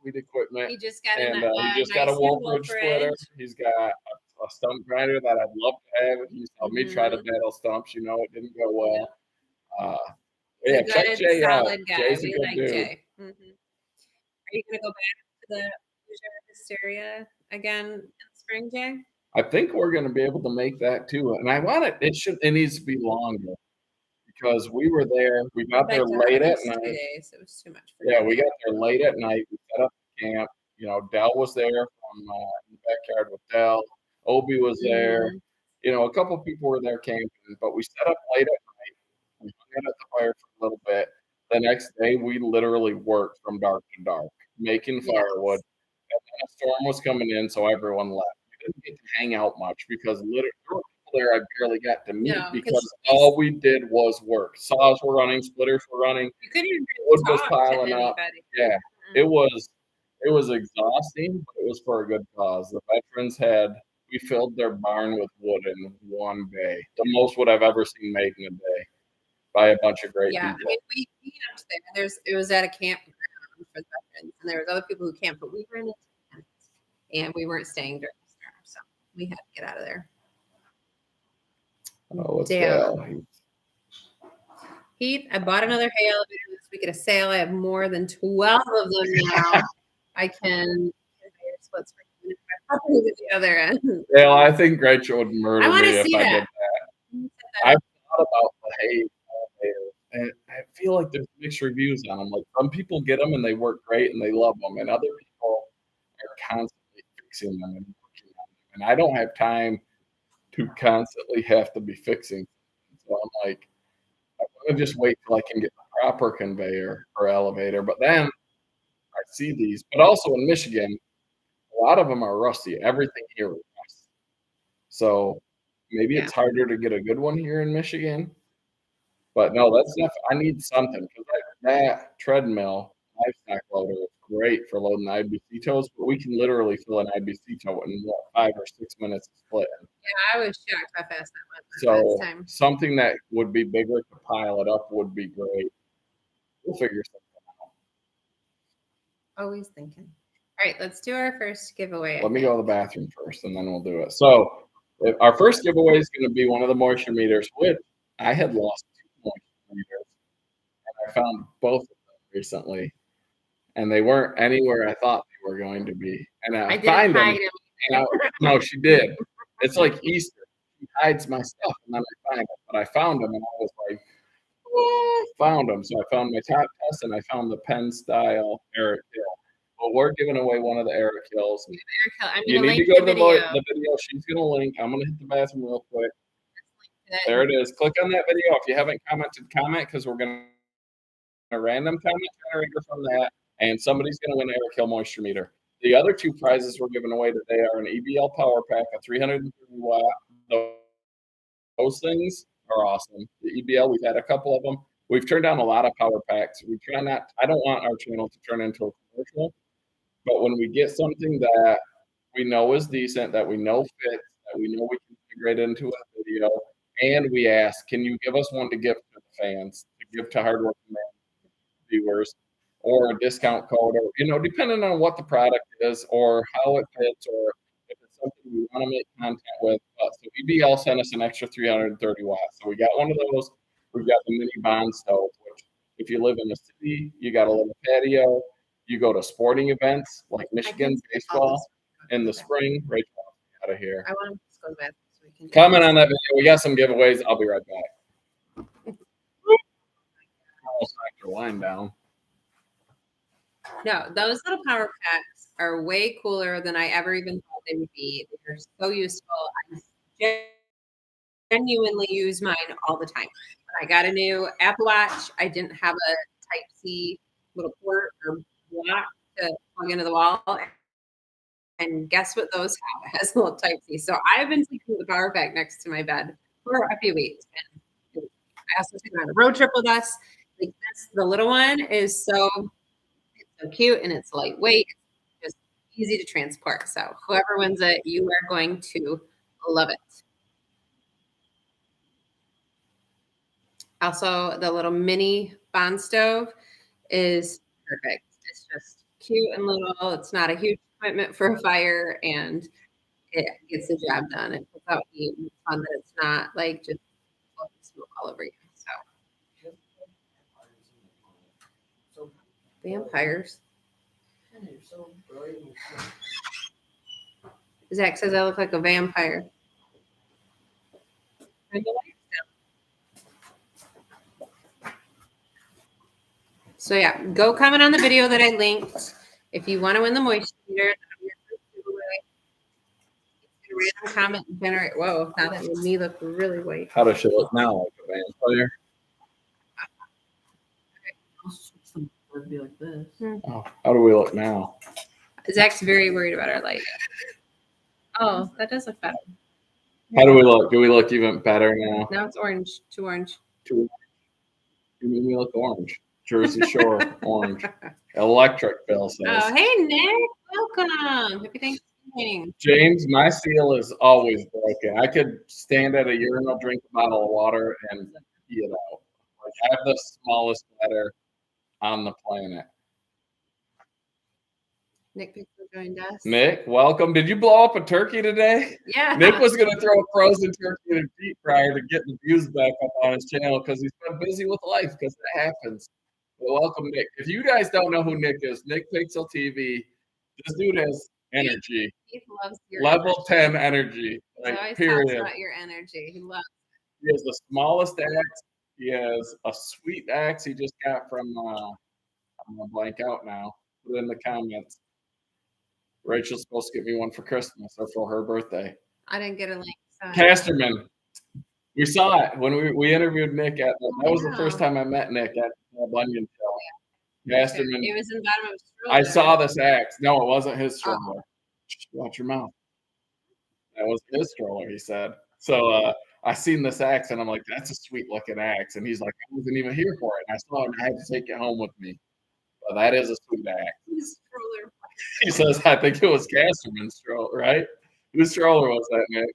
sweet equipment. He just got a Wolfridge splitter. He's got a stump grinder that I'd love to have. He's helped me try to battle stumps. You know, it didn't go well. Yeah, check Jay out. Jay's a good dude. Jay. Mm-hmm. Are you gonna go back to the hysteria again in the spring, Jay? I think we're gonna be able to make that too. And I want it. It needs to be longer because we were there. We got there late at night. 2 days. It was too much. We got there late at night. We set up the camp. You know, Dell was there from in the backyard with Dell. Obi was there. You know, a couple people were there camping, but we set up late at night. We hung out at the fire for a little bit. The next day, we literally worked from dark to dark, making firewood. And then a storm was coming in, so everyone left. We didn't get to hang out much because literally there were people there I barely got to meet because all we did was work. Saws were running, splitters were running, you couldn't even wood was piling up. Yeah, it was exhausting, but it was for a good cause. The veterans we filled their barn with wood in one day, the most wood I've ever seen made in a day. By a bunch of great people. I mean, we camped there. It was at a campground for the veterans, and there was other people who camped, but we were in a tent, and we weren't staying during the storm, so we had to get out of there. Oh, it's Heath, I bought another hay elevator this week at a sale. I have more than 12 of them now. I can splits for property to the other end. Yeah, I think Rachel would murder me if I did that. I've thought about the hay elevator, and I feel like there's mixed reviews on them. Like some people get them and they work great and they love them, and other people are constantly fixing them and working on them. And I don't have time to constantly have to be fixing. So I'm like, I want to just wait till I can get the proper conveyor or elevator. But then I see these, but also in Michigan, a lot of them are rusty. Everything here is rusty. So maybe it's harder to get a good one here in Michigan. But no, I need something because that treadmill livestock loader is great for loading IBC toes, but we can literally fill an IBC toe in 5 or 6 minutes of splitting. Yeah, I was shocked how fast that went So last time. something that would be bigger to pile it up would be great. We'll figure something out. Always thinking. All right, let's do our first giveaway. Let me go to the bathroom first, and then we'll do it. So our first giveaway is going to be one of the moisture meters, which I had lost 2 moisture meters, and I found both of them recently, and they weren't anywhere I thought they were going to be. And I didn't find them. hide them. No, she did. It's like Easter. She hides my stuff, and then I find it. But I found them, and I was like, found them. So I found my top test, and I found the Penn style Eric Hill. Well, we're giving away one of the Eric Hills. You need to go to the video. She's going to link. I'm going to hit the bathroom real quick. There it is. Click on that video. If you haven't commented, comment, because we're going to random comment generator from that, and somebody's going to win an Eric Hill moisture meter. The other 2 prizes we're giving away today are an EBL power pack, a 330 watt. Those things are awesome. The EBL, we've had a couple of them. We've turned down a lot of power packs. We try not. I don't want our channel to turn into a commercial. But when we get something that we know is decent, that we know fits, that we know we can integrate into a video, and we ask, can you give us one to give to the fans, to give to hardworking viewers, or a discount code, or depending on what the product is, or how it fits, or if it's something we want to make content with. So EBL sent us an extra 330 watts. So we got one of those. We've got the mini bond stove, which if you live in the city, you got a little patio. You go to sporting events like Michigan baseball in the spring. Rachel, out of here. I want to just go to the bathroom so we can comment on that video. We got some giveaways. I'll be right back. Almost knocked your line down. No, those little power packs are way cooler than I ever even thought they would be. They're so useful. I genuinely use mine all the time. When I got a new Apple Watch, I didn't have a Type-C little port or block to plug into the wall. And guess what those have? It has a little Type-C. So I've been taking the power pack next to my bed for a few weeks. And I also took it on a road trip with us. Like this, the little one is so cute and it's lightweight. It's just easy to transport. So whoever wins it, you are going to love it. Also, the little mini bond stove is perfect. It's just cute and little. It's not a huge equipment for a fire, and it gets the job done. It puts out heat. It's fun that it's not like just smoke all over you. So vampires. Zach says I look like a vampire. So yeah, go comment on the video that I linked if you want to win the moisture meter. Random comment generate. Whoa, now that made me look really white. How does she look now? Like a vampire? Would be like this. Oh, how do we look now? Zach's very worried about our light. Oh, that does look better. How do we look? Do we look even better now? Now it's orange. Too orange. You made me look orange. Jersey Shore orange. Electric Bill says. Oh, hey Nick, welcome. Happy Thanksgiving. James, my seal is always broken. I could stand at a urinal, drink a bottle of water, and pee it out. Like I have the smallest bladder on the planet. Nick Pixel joined us. Nick, welcome. Did you blow up a turkey today? Yeah. Nick was going to throw a frozen turkey in a deep fryer to get the views back up on his channel because he's been busy with life because that happens. Well, welcome, Nick. If you guys don't know who Nick is, Nick Pixel TV, this dude has energy. He loves your Level energy. 10 energy. Like, He always period. talks about your energy. He loves He has the smallest axe. He has a sweet axe he just got from, I'm going to blank out now. Put it in the comments. Rachel's supposed to get me one for Christmas or for her birthday. I didn't get a link. So Casterman. We saw it when we interviewed Nick at that was the first time I met Nick at the Bunyan Show. Yeah. Casterman. It was in the bottom of his stroller. I saw this axe. No, it wasn't his stroller. Watch your mouth. That was his stroller, he said. So I seen this axe and I'm like, that's a sweet looking axe. And he's like, I wasn't even here for it. And I saw it and I had to take it home with me. Well, that is a sweet axe. Whose stroller? He says, I think it was Casterman's stroller, right? Whose stroller was that, Nick?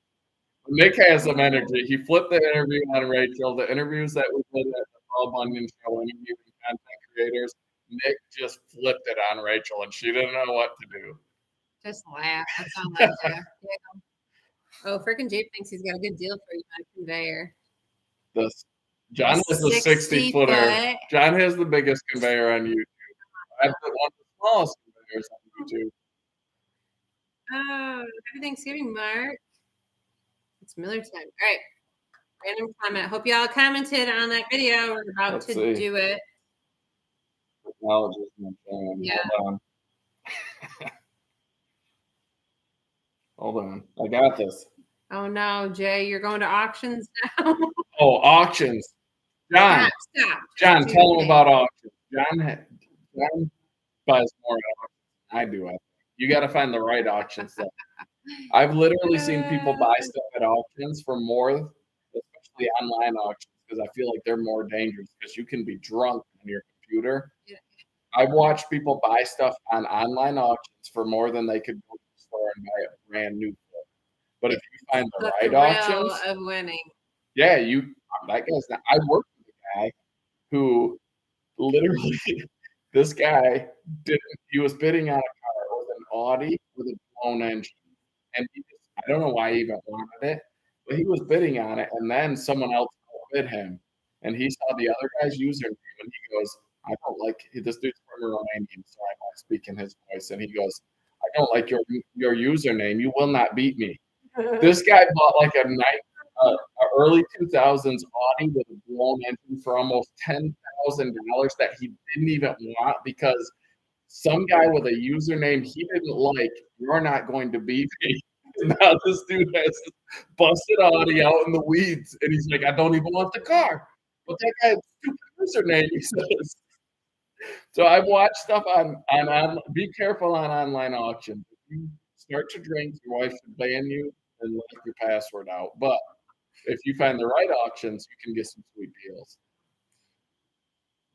Nick has some energy. He flipped the interview on Rachel. The interviews that we did at the Paul Bunyan Show interviewing content creators, Nick just flipped it on Rachel, and she didn't know what to do. Just laugh. That's all I do. Oh, freaking Jeep thinks he's got a good deal for you on a conveyor. John has the 60-footer. John has the biggest conveyor on YouTube. I have one of the smallest conveyors on YouTube. Oh, happy Thanksgiving, Mark. It's Miller time. All right. Random comment. Hope y'all commented on that video. We're about to do it. Yeah. Hold on. I got this. Oh no, Jay, you're going to auctions now. Oh, auctions. John. Stop. John, tell him about auctions. John buys more at auctions than I do. You got to find the right auctions. I've literally seen people buy stuff at auctions for more, especially online auctions, because I feel like they're more dangerous because you can be drunk on your computer. Yeah. I've watched people buy stuff on online auctions for more than they could go to the store and buy a brand new book. But if you find the right auctions, of winning. Yeah, that guy's not. I worked with a guy who literally, this guy he was bidding on a car with an Audi with a blown engine. And I don't know why he even wanted it, but he was bidding on it, and then someone else outbid him, and he saw the other guy's username, and he goes, "I don't like this dude's from Romania, so I won't speak in his voice." And he goes, "I don't like your username. You will not beat me." This guy bought like a early 2000s Audi with a blown engine for almost $10,000 that he didn't even want because some guy with a username he didn't like, "You're not going to beat me." And now this dude has this busted Audi out in the weeds, and he's like, "I don't even want the car." But that guy has a stupid username, he says. So I've watched stuff on be careful on online auctions. If you start to drink, your wife should ban you and lock your password out. But if you find the right auctions, you can get some sweet deals.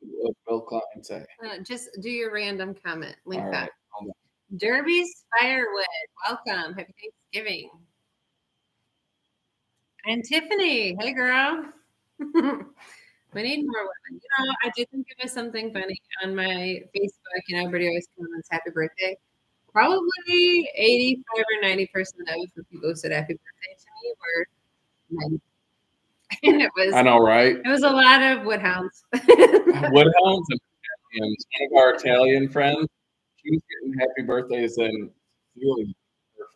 What Bill Clinton say? Just do your random comment. Link all that. Right. Derby's Firewood. Welcome. Happy Thanksgiving. And Tiffany. Hey, girl. We need more women. I did think of something funny on my Facebook. Everybody always comments happy birthday. Probably 85 or 90% of the people who said happy birthday to me were men. And it was, I know, right? It was a lot of woodhounds. Woodhounds and one of our Italian friends, she was getting happy birthdays in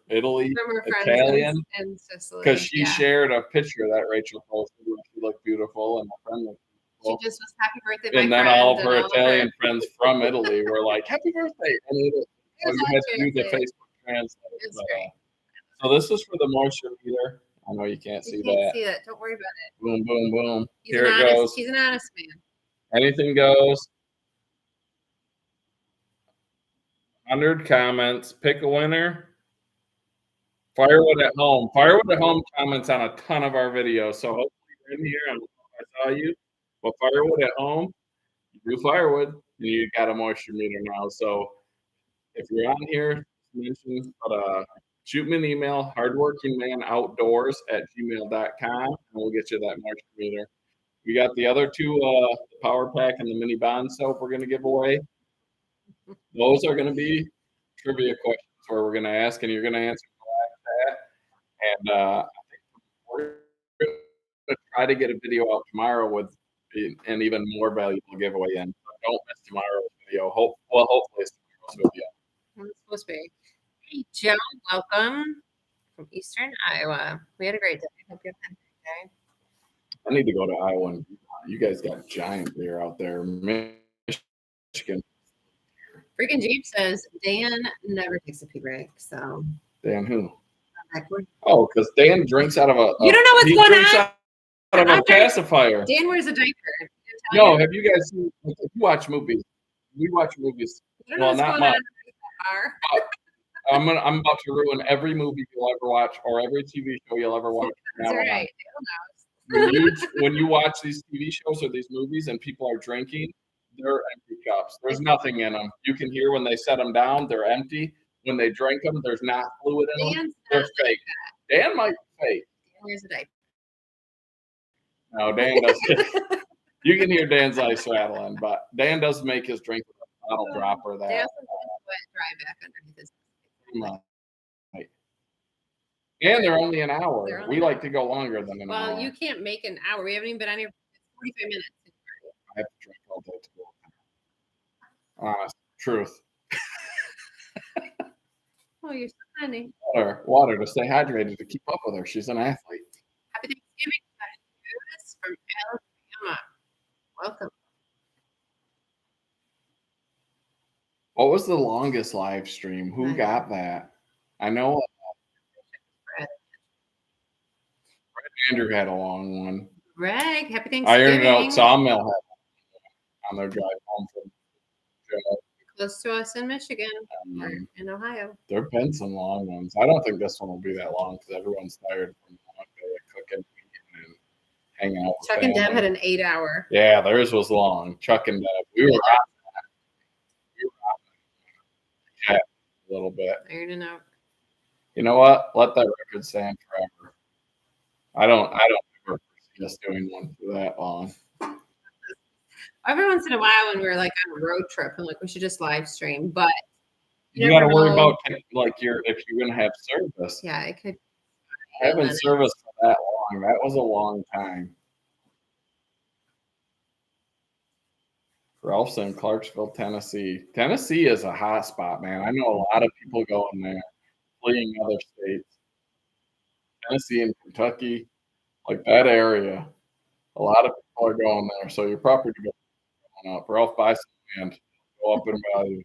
Italy, Italian, and Sicily. Because she shared a picture that Rachel posted where she looked beautiful and my friend looked beautiful. She just was happy birthday, and then all of her Italian friends from Italy were like, "Happy birthday!" And you had to do the Facebook translate. So this is for the moisture meter. I know you can't see that. See that. Don't worry about it. Boom, boom, boom. Here it goes. He's an honest man. Anything goes. 100 comments. Pick a winner. Firewood at Home. Firewood at Home comments on a ton of our videos. So hopefully you're in here. I saw you. But Firewood at Home, you do firewood. You got a moisture meter now. So if you're on here, mention, shoot me an email, hardworkingmanoutdoors@gmail.com, and we'll get you that moisture meter. We got the other two, the Power Pack and the Mini Bond Soap we're going to give away. Those are going to be trivia questions where we're going to ask, and you're going to answer that. And I think we're going to try to get a video out tomorrow with an even more valuable giveaway in. So don't miss tomorrow's video. Hopefully it's tomorrow's video. It's supposed to be. Hey, Joe, welcome from Eastern Iowa. We had a great day. Hope you had a great day. I need to go to Iowa. You guys got giant beer out there. Michigan. Freaking Jeep says Dan never takes a pee break. So Dan who? Oh, because Dan drinks out of a. You don't know what's going on. Out of a pacifier. Dan wears a diaper. No, have you guys seen? If you watch movies, we watch movies. Well, not much. I'm about to ruin every movie you'll ever watch or every TV show you'll ever watch. That's Now on. right. When you watch these TV shows or these movies and people are drinking, they're empty cups. There's nothing in them. You can hear when they set them down, they're empty. When they drink them, there's not fluid in them. Dan's They're not fake. Dan might be fake. Here's a diaper. No, Dan does. You can hear Dan's ice rattling, but Dan does make his drink with a bottle dropper. They That also put wet dry back underneath his. right. And they're only an hour. They're only We like to go longer than an hour. Well, you can't make an hour. We haven't even been on here for 45 minutes. I have to drink all day to go. Honest truth. Oh, you're so funny. Water to stay hydrated to keep up with her. She's an athlete. Happy Thanksgiving, guys. From Alabama. Welcome. What was the longest live stream? Who got that? I know Brad. Andrew had a long one. Greg, happy Thanksgiving. Iron Oak Sawmill had one on their drive home from close to us in Michigan or in Ohio. There have been some long ones. I don't think this one will be that long because everyone's tired from a long day of cooking and hanging out. Chuck and Deb had an 8-hour. Yeah, theirs was long. Chuck and Deb. We were a little bit. Ironing out. You know what? Let that record stand forever. I don't ever see us doing one for that long. Every once in a while when we're like on a road trip and like we should just live stream, but you got to worry about like if you're gonna have service. Yeah, it could. Having service for that long, that was a long time. Ralph's in Clarksville, Tennessee. Tennessee is a hot spot, man. I know a lot of people going there, fleeing other states. Tennessee and Kentucky, like that area, a lot of people are going there. So your property goes up. Ralph buys some land, go up in value.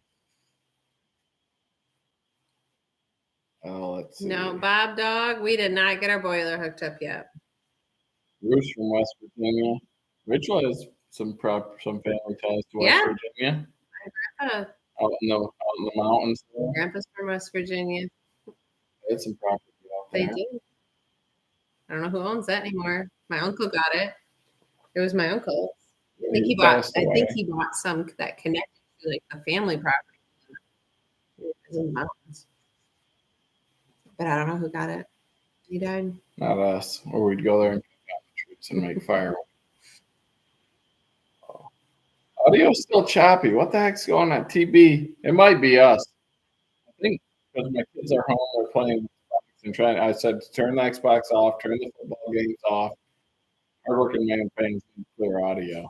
Let's see. No, Bob Dog, we did not get our boiler hooked up yet. Bruce from West Virginia. Rachel has some family ties to West Virginia. My grandpa. Out in the mountains there. Grandpa's from West Virginia. They had some property out there. They do. I don't know who owns that anymore. My uncle got it. It was my uncle. I think he bought some that connected to like the family property. It was in the mountains. But I don't know who got it. He died. Not us. Or we'd go there and pick out the trees and make fireworks. Audio's still choppy. What the heck's going on? TB. It might be us. I think because my kids are home, they're playing Xbox and I said, turn the Xbox off, turn the football games off. Hardworking man fans need clear audio.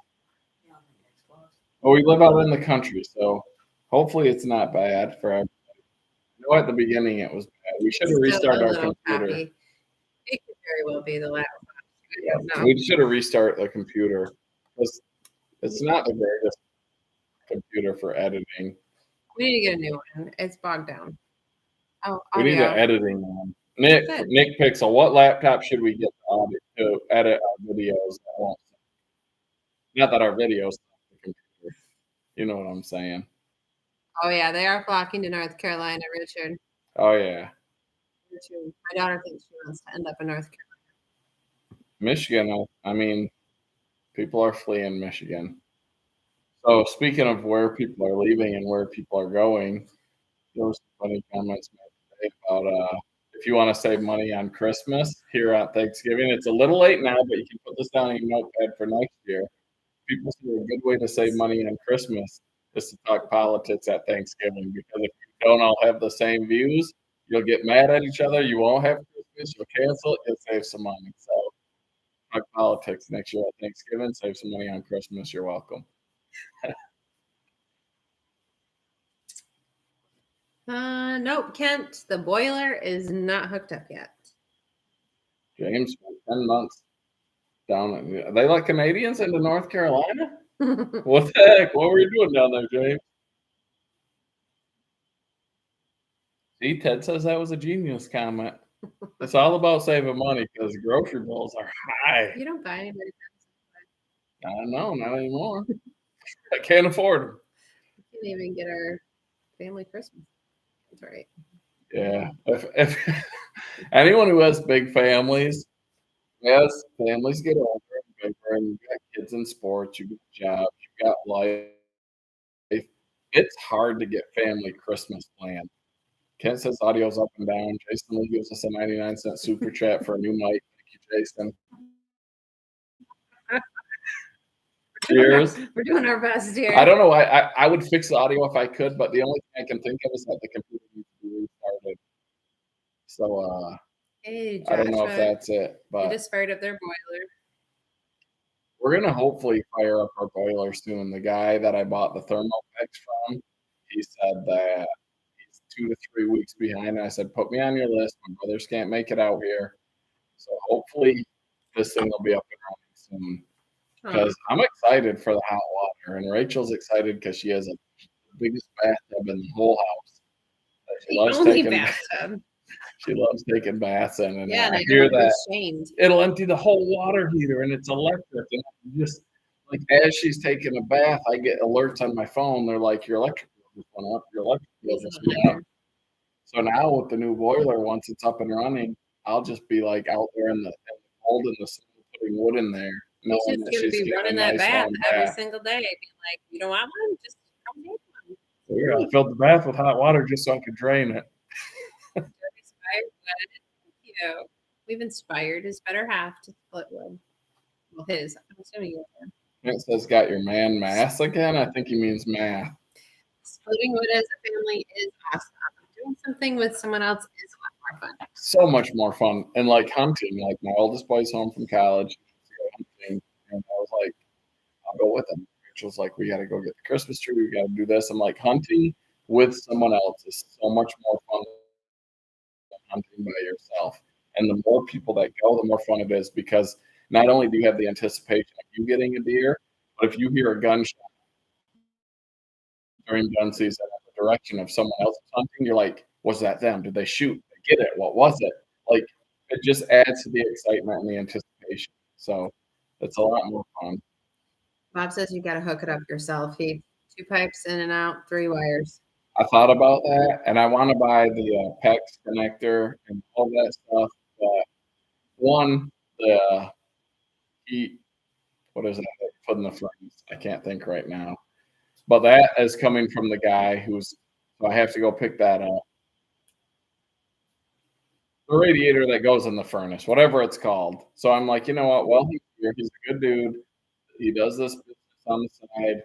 Well, we live out in the country, so hopefully it's not bad for everybody. I know at the beginning it was bad. We should have restarted our computer. Choppy. It could very well be the laptop. We should have restarted the computer. It's not the greatest computer for editing. We need to get a new one. It's bogged down. Oh, we need an editing one. Nick Pixel, what laptop should we get to edit our videos? Not that our videos the computer. You know what I'm saying. Oh yeah, they are flocking to North Carolina, Richard. Oh yeah. Richard. My daughter thinks she wants to end up in North Carolina. Michigan, I mean, people are fleeing Michigan. So speaking of where people are leaving and where people are going, there was some funny comments made today about if you want to save money on Christmas here on Thanksgiving. It's a little late now, but you can put this down in your notepad for next year. People say a good way to save money on Christmas is to talk politics at Thanksgiving, because if you don't all have the same views, you'll get mad at each other. You won't have Christmas. You'll cancel it. You'll save some money. So talk politics next year at Thanksgiving. Save some money on Christmas. You're welcome. Nope, Kent. The boiler is not hooked up yet. James spent 10 months down. Are they like Canadians into North Carolina? What the heck? What were you doing down there, James? See, Ted says that was a genius comment. It's all about saving money because grocery bills are high. You don't buy anybody. I don't know, not anymore. I can't afford them. We can't even get our family Christmas. That's right. Yeah. If anyone who has big families, as families get older and bigger, and you got kids in sports, you got jobs, you got life, it's hard to get family Christmas planned. Kent says audio's up and down. Jason Lee gives us a 99-cent super chat for a new mic. Thank you, Jason. Cheers. We're doing our best here. I don't know why I would fix the audio if I could, but the only thing I can think of is that the computer needs to be restarted. So Hey, I don't know if Joshua, that's it, they but just fired up their boiler. we're gonna hopefully fire up our boiler soon. The guy that I bought the Thermopex from, he said that he's 2 to 3 weeks behind. And I said, put me on your list. My brothers can't make it out here, so hopefully this thing will be up and running soon. Because I'm excited for the hot water, and Rachel's excited because she has the biggest bathtub in the whole house. She The loves only taking bathtub. she loves taking baths in, and Yeah, and I I hear don't feel that shamed. it'll empty the whole water heater, and it's electric. And I just like as she's taking a bath, I get alerts on my phone. They're like, "Your electric bill just went up. Your electric bill just went up." So now with the new boiler, once it's up and running, I'll just be like out there in the cold in the sun, putting wood in there, He's knowing just that gonna she's be getting a running that nice bath warm every bath. single day. Be like, you don't want one? Just come take one. So yeah, I filled the bath with hot water just so I could drain it. Inspired wood. Thank you. We've inspired his better half to split wood. Well, his. I'm assuming yours. It says, "Got your man math again?" I think he means math. Splitting wood as a family is awesome. Doing something with someone else is a lot more fun. So much more fun. And like hunting, like my oldest boy's home from college, hunting, and I was like, I'll go with him. Rachel's like, we got to go get the Christmas tree. We got to do this. I'm like, hunting with someone else is so much more fun than hunting by yourself. And the more people that go, the more fun it is because not only do you have the anticipation of you getting a deer, but if you hear a gunshot during gun season in the direction of someone else hunting, you're like, was that them? Did they shoot? Did they get it? What was it? Like, it just adds to the excitement and the anticipation. So it's a lot more fun. Bob says you got to hook it up yourself. He 2 pipes in and out, 3 wires. I thought about that, and I want to buy the PEX connector and all that stuff. But one, the heat, what is it? Put in the furnace. I can't think right now. But that is coming from the guy who's, so I have to go pick that up. The radiator that goes in the furnace, whatever it's called. So I'm like, you know what? Well, he's a good dude. He does this business on the side.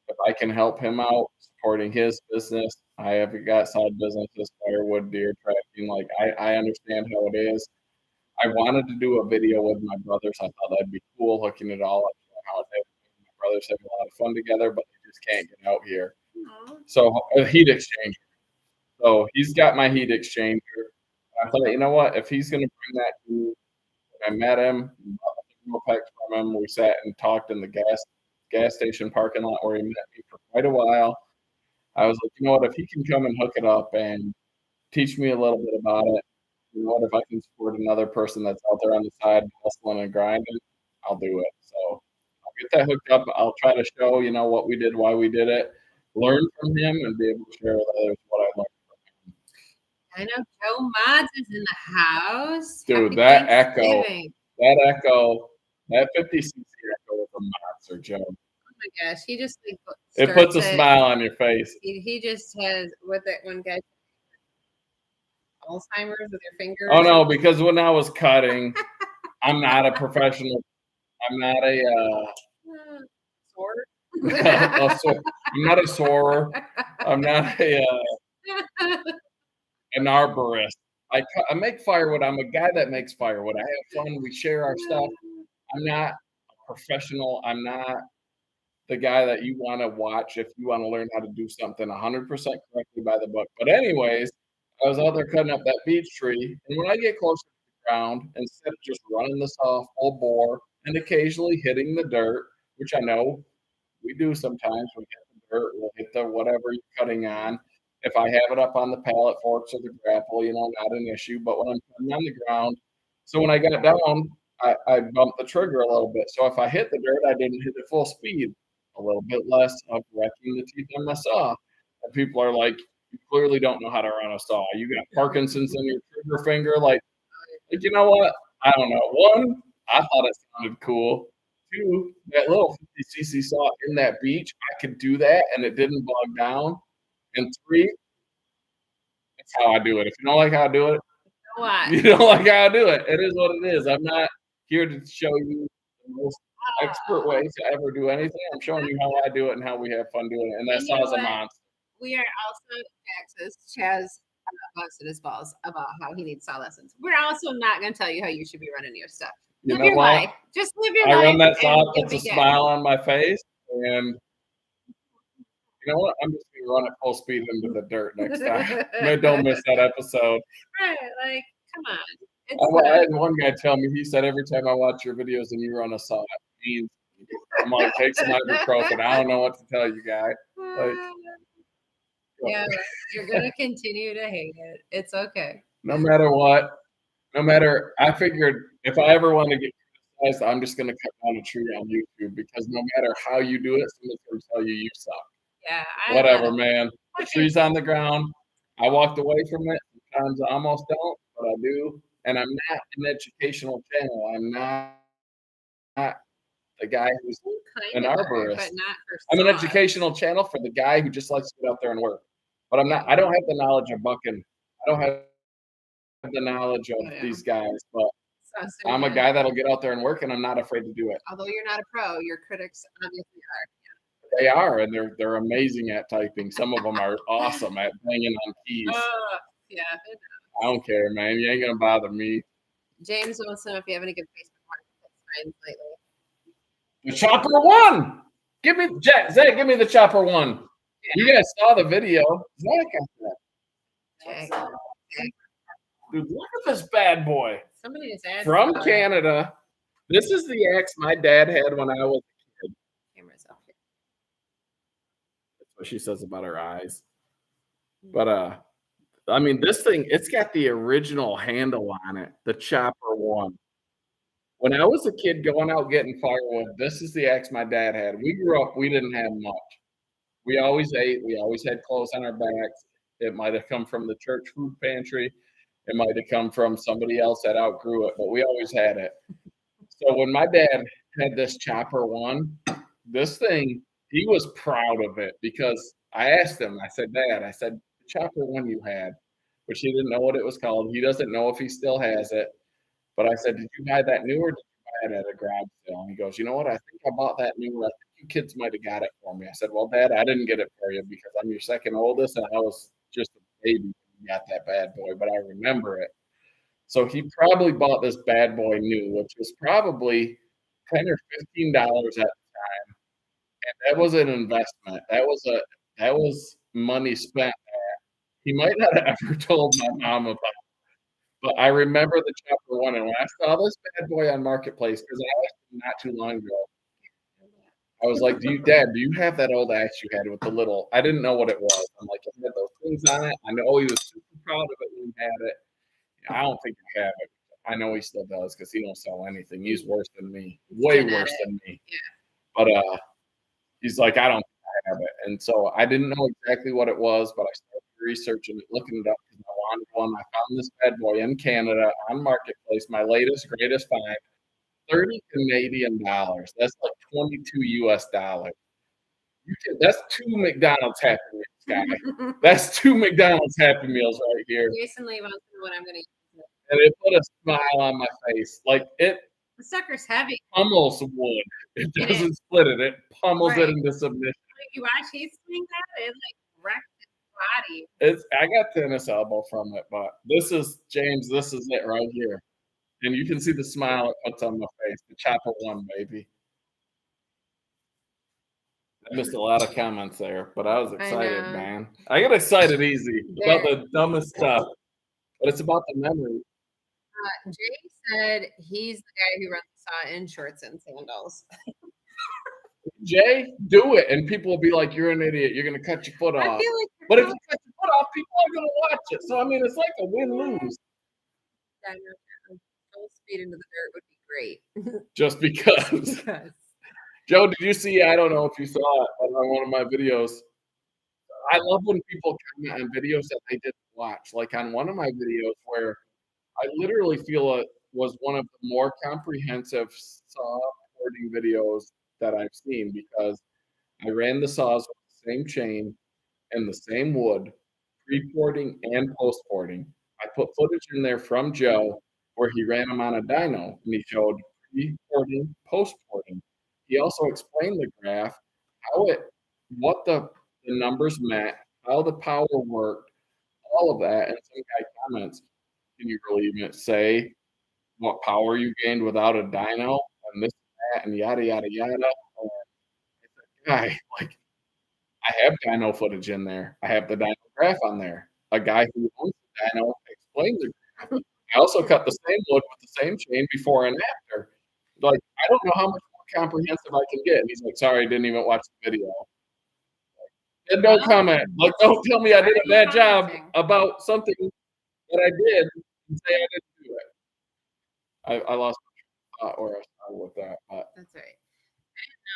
If I can help him out supporting his business, I have got side businesses, firewood, deer tracking. Like I understand how it is. I wanted to do a video with my brothers. I thought that'd be cool, hooking it all up. How my brothers have a lot of fun together, but they just can't get out here. So a heat exchanger. So he's got my heat exchanger. I thought, you know what? If he's going to bring that to me, I met him, bought the packs from him. We sat and talked in the gas station parking lot where he met me for quite a while. I was like, you know what? If he can come and hook it up and teach me a little bit about it, you know what? If I can support another person that's out there on the side hustling and grinding, I'll do it. So I'll get that hooked up. I'll try to show, you know, what we did, why we did it, learn from him, and be able to share with others what I learned. I know Joe Mods is in the house. Dude, Happy that echo, Thanksgiving. that 50cc echo was a monster, Joe. Oh my gosh, he just like It puts a smile on your face. He just has what that one guy Alzheimer's with your fingers. Oh no, because when I was cutting, I'm not a professional. I'm not sword. I'm not a sorer. I'm not an arborist. I make firewood. I'm a guy that makes firewood. I have fun. We share our stuff. I'm not a professional. I'm not the guy that you want to watch if you want to learn how to do something 100% correctly by the book. But anyways, I was out there cutting up that beech tree, and when I get closer to the ground, instead of just running the saw full bore and occasionally hitting the dirt, which I know we do sometimes, we hit the dirt, we'll hit the whatever you're cutting on. If I have it up on the pallet forks or the grapple, you know, not an issue. But when I'm cutting on the ground, so when I got down, I bumped the trigger a little bit. So if I hit the dirt, I didn't hit it full speed. A little bit less of wrecking the teeth on my saw. And people are like, you clearly don't know how to run a saw. You got Parkinson's in your trigger finger. Like, you know what? I don't know. One, I thought it sounded cool. Two, that little 50cc saw in that beach, I could do that and it didn't bog down. And three, that's how I do it. If you don't like how I do it, What? you don't like how I do it. It is what it is. I'm not here to show you the most expert way to ever do anything. I'm showing you how I do it and how we have fun doing it. And that saw's a monster. We are also Chaz busted his balls about how he needs saw lessons. We're also not going to tell you how you should be running your stuff. You Live know your what? life. Just live your life. I run that saw, and puts a you'll be good. smile on my face, and you know what? I'm just going to run at full speed into the dirt next time. Don't miss that episode. Right, like, come on. I had one guy tell me, he said, every time I watch your videos and you run a saw, it means I'm like, take some ibuprofen. I don't know what to tell you, guy. Like, yeah, you're gonna continue to hate it. It's okay. No matter what, I figured if I ever want to get criticized, I'm just going to cut down a tree on YouTube because no matter how you do it, someone's going to tell you suck. Yeah. Whatever, man. The tree's on the ground. I walked away from it. Sometimes I almost don't, but I do. And I'm not an educational channel. I'm not the guy who's an arborist. But not for I'm an saws. educational channel for the guy who just likes to get out there and work. But I'm not. I don't have the knowledge of bucking. I don't have the knowledge of these guys. But I'm a guy that'll get out there and work, and I'm not afraid to do it. Although you're not a pro, your critics obviously are. They are, and they're amazing at typing. Some of them are awesome at banging on keys. Yeah. I don't care, man. You ain't gonna bother me. James wants to know if you have any good Facebook marketplace finds lately. The chopper one. Give me Zach. Give me the chopper one. Yeah. You guys saw the video. Zach got that. Dude, look at this bad boy. Somebody is asking from Canada. This is the axe my dad had when I was a kid. Camera's up here. That's what she says about her eyes. But I mean, this thing, it's got the original handle on it, the chopper one. When I was a kid going out getting firewood, this is the axe my dad had. We grew up, we didn't have much. We always ate. We always had clothes on our backs. It might have come from the church food pantry. It might have come from somebody else that outgrew it, but we always had it. So when my dad had this chopper one, this thing, he was proud of it because I asked him, I said, Dad, the chopper one you had, which he didn't know what it was called. He doesn't know if he still has it. But I said, did you buy that new or did you buy it at a garage sale? And he goes, you know what? I think I bought that new. I think you kids might have got it for me. I said, well, Dad, I didn't get it for you because I'm your second oldest and I was just a baby when you got that bad boy, but I remember it. So he probably bought this bad boy new, which was probably $10 or $15 at the time. And that was an investment. That was money spent. He might not have ever told my mom about it. But I remember the chopper one, and when I saw this bad boy on Marketplace, because I asked him not too long ago, I was like, Dad, do you have that old axe you had with the little, I didn't know what it was. I'm like, it had those things on it. I know he was super proud of it when he had it. I don't think he had it. I know he still does because he don't sell anything. He's worse than me, way worse than me. Yeah. But he's like, I don't think I have it. And so I didn't know exactly what it was, but I started researching it, looking it up because I wanted one. I found this bad boy in Canada on Marketplace, my latest, greatest find, $30 Canadian. That's like 22 US dollars. That's 2 McDonald's Happy Meals, guy. That's 2 McDonald's Happy Meals right here. Jason Lee wants to know what I'm going to use. And it put a smile on my face. Like it. The sucker's heavy. Pummels wood. It doesn't split it. It pummels it into submission. Like you watch he swing that, it like wrecks his body. I got tennis elbow from it, but this is James. This is it right here, and you can see the smile it puts on my face. The chopper one, baby. I missed a lot of comments there, but I was excited, man. I get excited easy about the dumbest stuff, but it's about the memory. Jay said he's the guy who runs the saw in shorts and sandals. Jay, do it, and people will be like, "You're an idiot. You're going to cut your foot off." But if you cut your foot off, people are going to watch it. So I mean, it's like a win-lose. Full speed into the dirt would be great. Just because. Joe, did you see? I don't know if you saw it on one of my videos. I love when people comment on videos that they didn't watch. Like on one of my videos where I literally feel it was one of the more comprehensive saw porting videos that I've seen because I ran the saws with the same chain and the same wood, pre-porting and post-porting. I put footage in there from Joe where he ran them on a dyno and he showed pre-porting, post-porting. He also explained the graph, how it, what the numbers meant, how the power worked, all of that. And some guy comments, can you really even say what power you gained without a dyno and this and that and yada yada yada? And it's like, guy, like I have dyno footage in there. I have the dyno graph on there. A guy who owns the dyno explains the graph. I also cut the same wood with the same chain before and after. Like, I don't know how much more comprehensive I can get. And he's like, sorry, I didn't even watch the video. And don't comment. Like, don't tell me I did a bad job about something that I did and say I didn't do it. I lost my thought or I started with that. But That's right.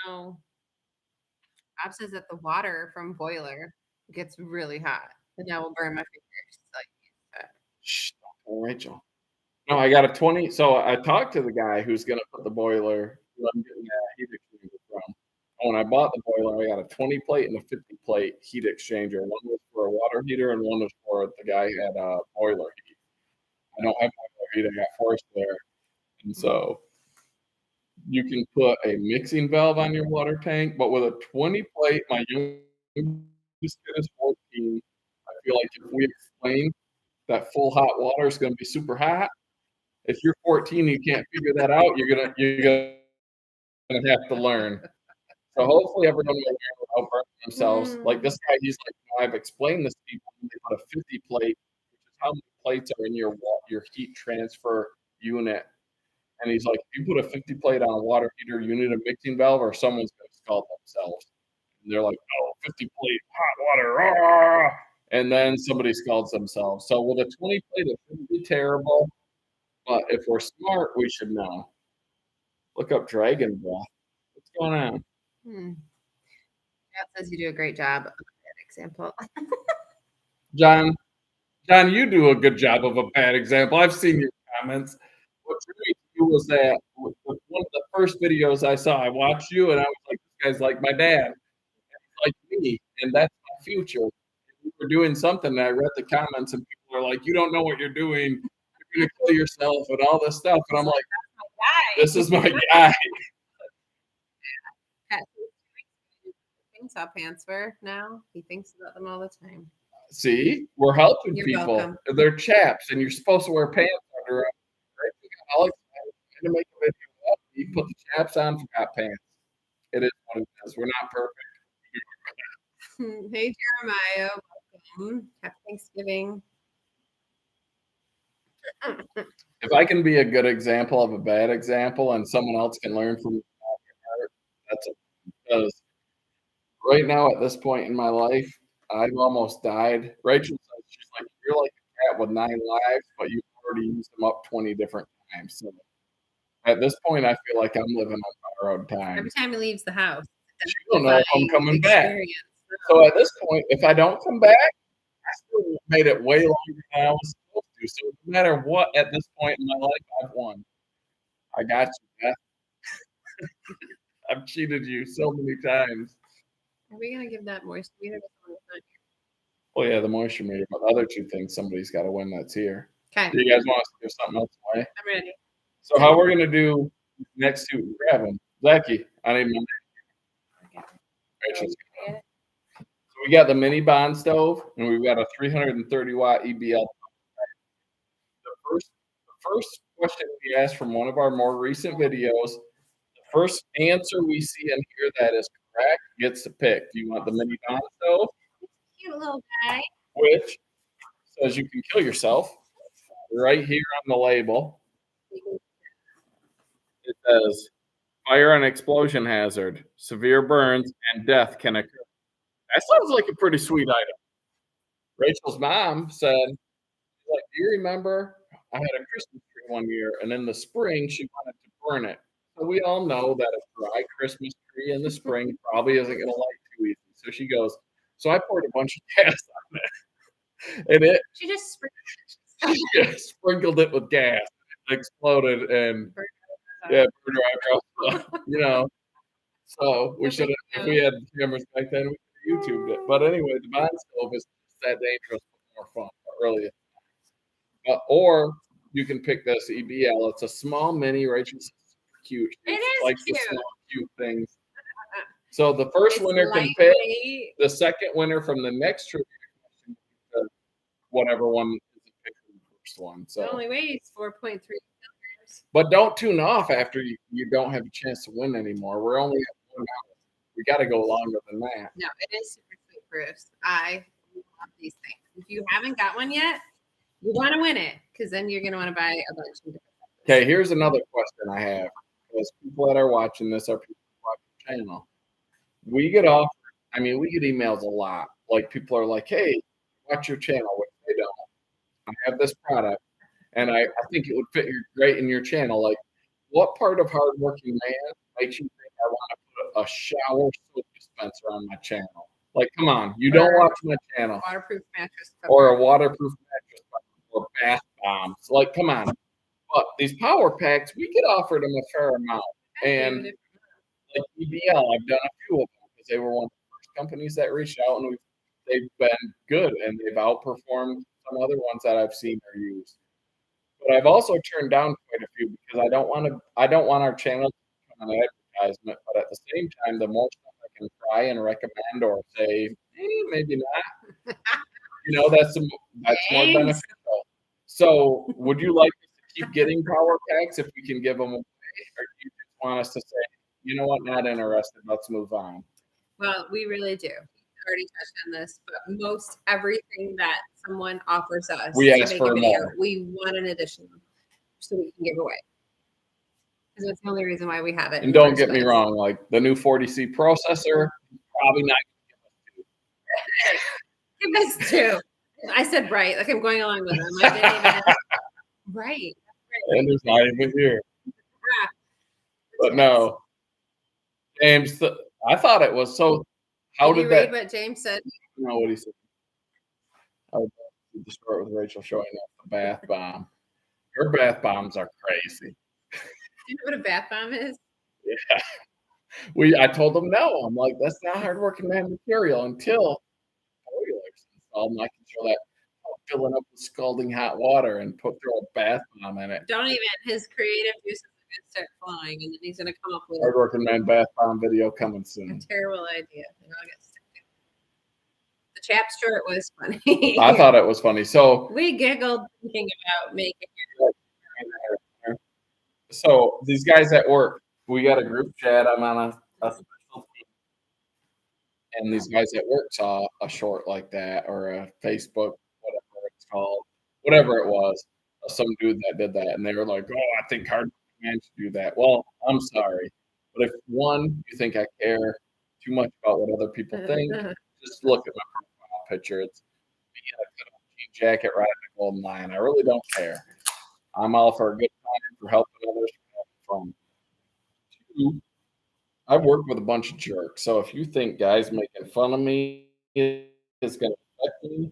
I know. Bob says that the water from boiler gets really hot, and that will burn my fingers. Like, shh, don't tell Rachel. No, I got a 20. So I talked to the guy who's going to put the boiler, who I'm getting that heat exchanger from. When I bought the boiler, I got a 20 plate and a 50 plate heat exchanger. One was for a water heater and one was for the guy who had a boiler heat. I don't have boiler heat. I got forced there. And so you can put a mixing valve on your water tank, but with a 20 plate, my youngest kid is 14. I feel like if we explain that full hot water is going to be super hot, if you're 14 and you can't figure that out, you're gonna have to learn. So hopefully everyone will learn without burning themselves. Like this guy, he's like, I've explained this to people. They put a 50 plate, which is how many plates are in your heat transfer unit. And he's like, if you put a 50 plate on a water heater, you need a mixing valve, or someone's gonna scald themselves. And they're like, oh, 50 plate hot water, ah! And then somebody scalds themselves. So with a 20 plate, it shouldn't be terrible. But if we're smart, we should know. Look up dragon breath. What's going on? That says you do a great job of that example. John, you do a good job of a bad example. I've seen your comments. What drew me to you was that one of the first videos I saw, I watched you and I was like, this guy's like my dad. And he's like me. And that's my future. We were doing something and I read the comments and people are like, you don't know what you're doing. You're going to kill yourself and all this stuff. And I'm like, this is my guy. Saw pants for now. He thinks about them all the time. See, we're helping You're people. welcome. They're chaps, and you're supposed to wear pants under them. Right? I'll explain to make a video. You put the chaps on, forgot pants. It is what it is. We're not perfect. Hey, Jeremiah. Welcome. Happy Thanksgiving. If I can be a good example of a bad example, and someone else can learn from me, that's it. Because right now, at this point in my life, I've almost died. Rachel says, she's like, you're like a cat with 9 lives, but you've already used them up 20 different times. So at this point, I feel like I'm living on borrowed time. Every time he leaves the house, she don't know if I'm coming back. experience. So at this point, if I don't come back, I still made it way longer than I was supposed to. So no matter what, at this point in my life, I've won. I got you, Beth. I've cheated you so many times. Are we gonna give that moisture meter to someone that's not here? Well, yeah, the moisture meter, but the other 2 things somebody's got to win that's here. Okay. Do you guys want us to give something else away? I'm ready. So how we're gonna do next 2? Grab them, Zachy. I need my. Rachel's got them. So we got the mini bond stove, and we've got a 330 watt EBL. The first question we asked from one of our more recent videos, the first answer we see in here that is correct gets to pick. Do you want the mini bond stove? Cute little guy. Which says you can kill yourself. Right here on the label, it says fire and explosion hazard, severe burns, and death can occur. That sounds like a pretty sweet item. Rachel's mom said, like, do you remember I had a Christmas tree one year, and in the spring she wanted to burn it. So we all know that a dry Christmas tree in the spring probably isn't going to light too easy. So she goes, So I poured a bunch of gas on it, and it She just sprinkled it with gas. It exploded and burned her eyebrows. So we should have, if we had cameras back then, we could have YouTubed it. But anyway, the bond stove is that dangerous, but more fun. But really, or you can pick this EBL. It's a small mini. Rachel's super cute. It is likes cute. the small cute things. So the first It's winner can pick. lightweight. The second winner from the next trivia question, whatever one is the first one. It So, only weighs 4.3 kilograms. but don't tune off after you don't have a chance to win anymore. We're only at 1 hour. We got to go longer than that. No, it is super sweet, Bruce. I love these things. If you haven't got one yet, you want to win it because then you're going to want to buy a bunch of different things. Okay, here's another question I have. Because people that are watching this are people who watch the channel. We get offered, we get emails a lot. Like people are like, hey, watch your channel, which they don't. I have this product and I think it would fit great in your channel. Like, what part of hardworking man makes you think I want to put a shower soap dispenser on my channel? Like, come on, you don't watch my channel. Waterproof mattress cover. Or a waterproof mattress or bath bombs. Like, come on. But these power packs, we get offered them a fair amount. And like EBL, I've done a few of them because they were one of the first companies that reached out, and they've been good, and they've outperformed some other ones that I've seen or used. But I've also turned down quite a few because I don't want our channel to become an advertisement. But at the same time, the more stuff I can try and recommend or say, maybe not, that's more beneficial. So, would you like us to keep getting power packs if we can give them away, or do you just want us to say, you know what, not interested, let's move on? Well, we really do. We already touched on this, but most everything that someone offers us We to ask make for a video, more. we want an addition so we can give away. Because that's the only reason why we have it. And don't get me wrong, like the new 40C processor, probably not give us two. I said right, like I'm going along with them. I didn't even right. And there's not even here. But no, James, I thought it was so. How did you that? read what James said? No, what he said. I would just start with Rachel showing us the bath bomb. Her bath bombs are crazy. Do you know what a bath bomb is? Yeah. I told them no. I'm like, that's not hardworking man material until boilers installed, and I can show that filling up with scalding hot water and throw a bath bomb in it. Don't even. His creative juices are going to start flowing, and then he's going to come up with hardworking man bath bomb video coming soon. a terrible idea. The chap shirt was funny. I thought it was funny. So we giggled thinking about making it. So these guys at work, we got a group chat. I'm on a special team. And these guys at work saw a short like that or a Facebook, whatever it's called, whatever it was, some dude that did that. And they were like, oh, I think hardworking man should do that. Well, I'm sorry. But if one, you think I care too much about what other people think, just look at my profile picture. It's me in a jean jacket riding a golden lion. I really don't care. I'm all for a good time, for helping others, for having fun. Two, I've worked with a bunch of jerks. So if you think guys making fun of me is going to affect me,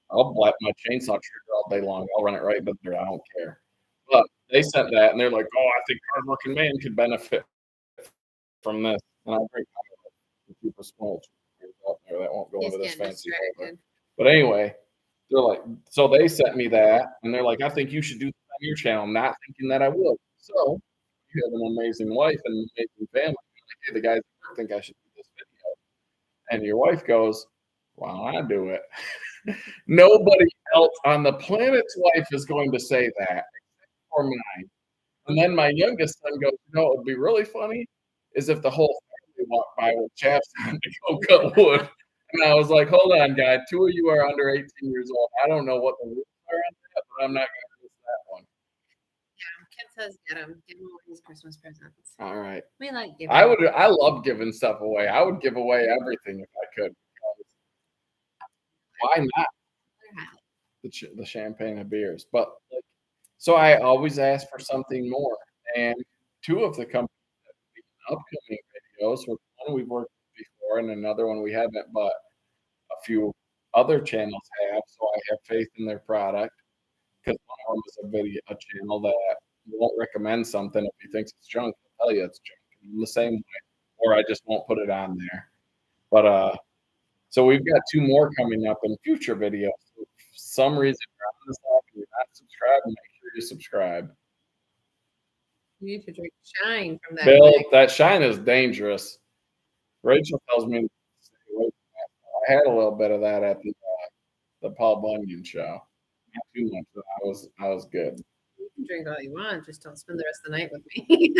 I'll blap my chainsaw trigger all day long. I'll run it right up there. I don't care. But they sent that, and they're like, oh, I think hardworking man could benefit from this. And I drink to keep a small out there that won't go into this fancy paper. But anyway, they're like, so they sent me that, and they're like, I think you should do this on your channel, not thinking that I would. So you have an amazing wife and an amazing family. Like, hey, the guys think I should do this video. And your wife goes, why don't I do it? Nobody else on the planet's wife is going to say that except for mine. And then my youngest son goes, it would be really funny is if the whole family walked by with chaps on to go cut wood. And I was like, hold on, guy. 2 of you are under 18 years old. I don't know what the rules are on that, but I'm not going to miss that one. Yeah, Kent says get him away his Christmas presents. All right. We like giving. I love giving stuff away. I would give away everything if I could. Why not? The champagne and beers. But so I always ask for something more. And two of the companies that will be in upcoming videos, one we've worked with before and another one we haven't, but few other channels have, so I have faith in their product. Because one of them is a channel that won't recommend something if he thinks it's junk. I'll tell you it's junk in the same way, or I just won't put it on there. But so we've got 2 more coming up in future videos. So if for some reason you're on this app and you're not subscribed, make sure you subscribe. You need to drink shine from that. Bill, Mic. that shine is dangerous. Rachel tells me to stay away from that. I had a little bit of that at the Paul Bunyan show. Not too much, but I was good. You can drink all you want, just don't spend the rest of the night with me.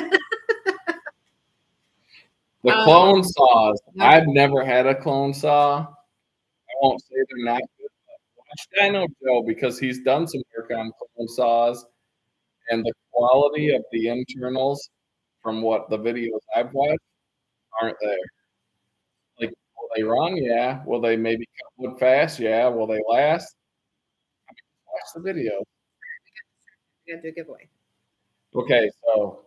The clone saws. I've never had a clone saw. I won't say they're not good. Watch Dino Joe because he's done some work on clone saws, and the quality of the internals from what the videos I've watched aren't there. Like, will they run? Yeah. Will they maybe cut wood fast? Yeah. Will they last? I mean, watch the video. We got to do a giveaway. Okay, so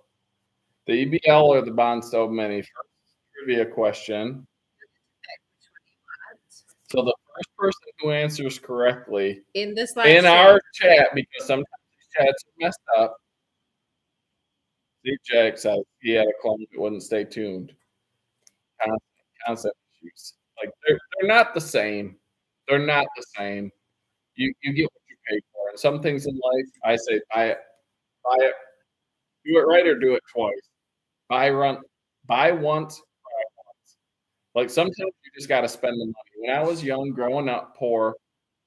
the EBL or the Bond Stove Mini? First trivia question. So the first person who answers correctly in this live in stream. our chat, because sometimes these chats are messed up. Steve Jack says he had a clone that wouldn't stay tuned. Concept issues. Like they're not the same. They're not the same. You get what you pay for. And some things in life, I say buy it, do it right or do it twice. Buy once, try once. Like sometimes you just got to spend the money. When I was young, growing up poor,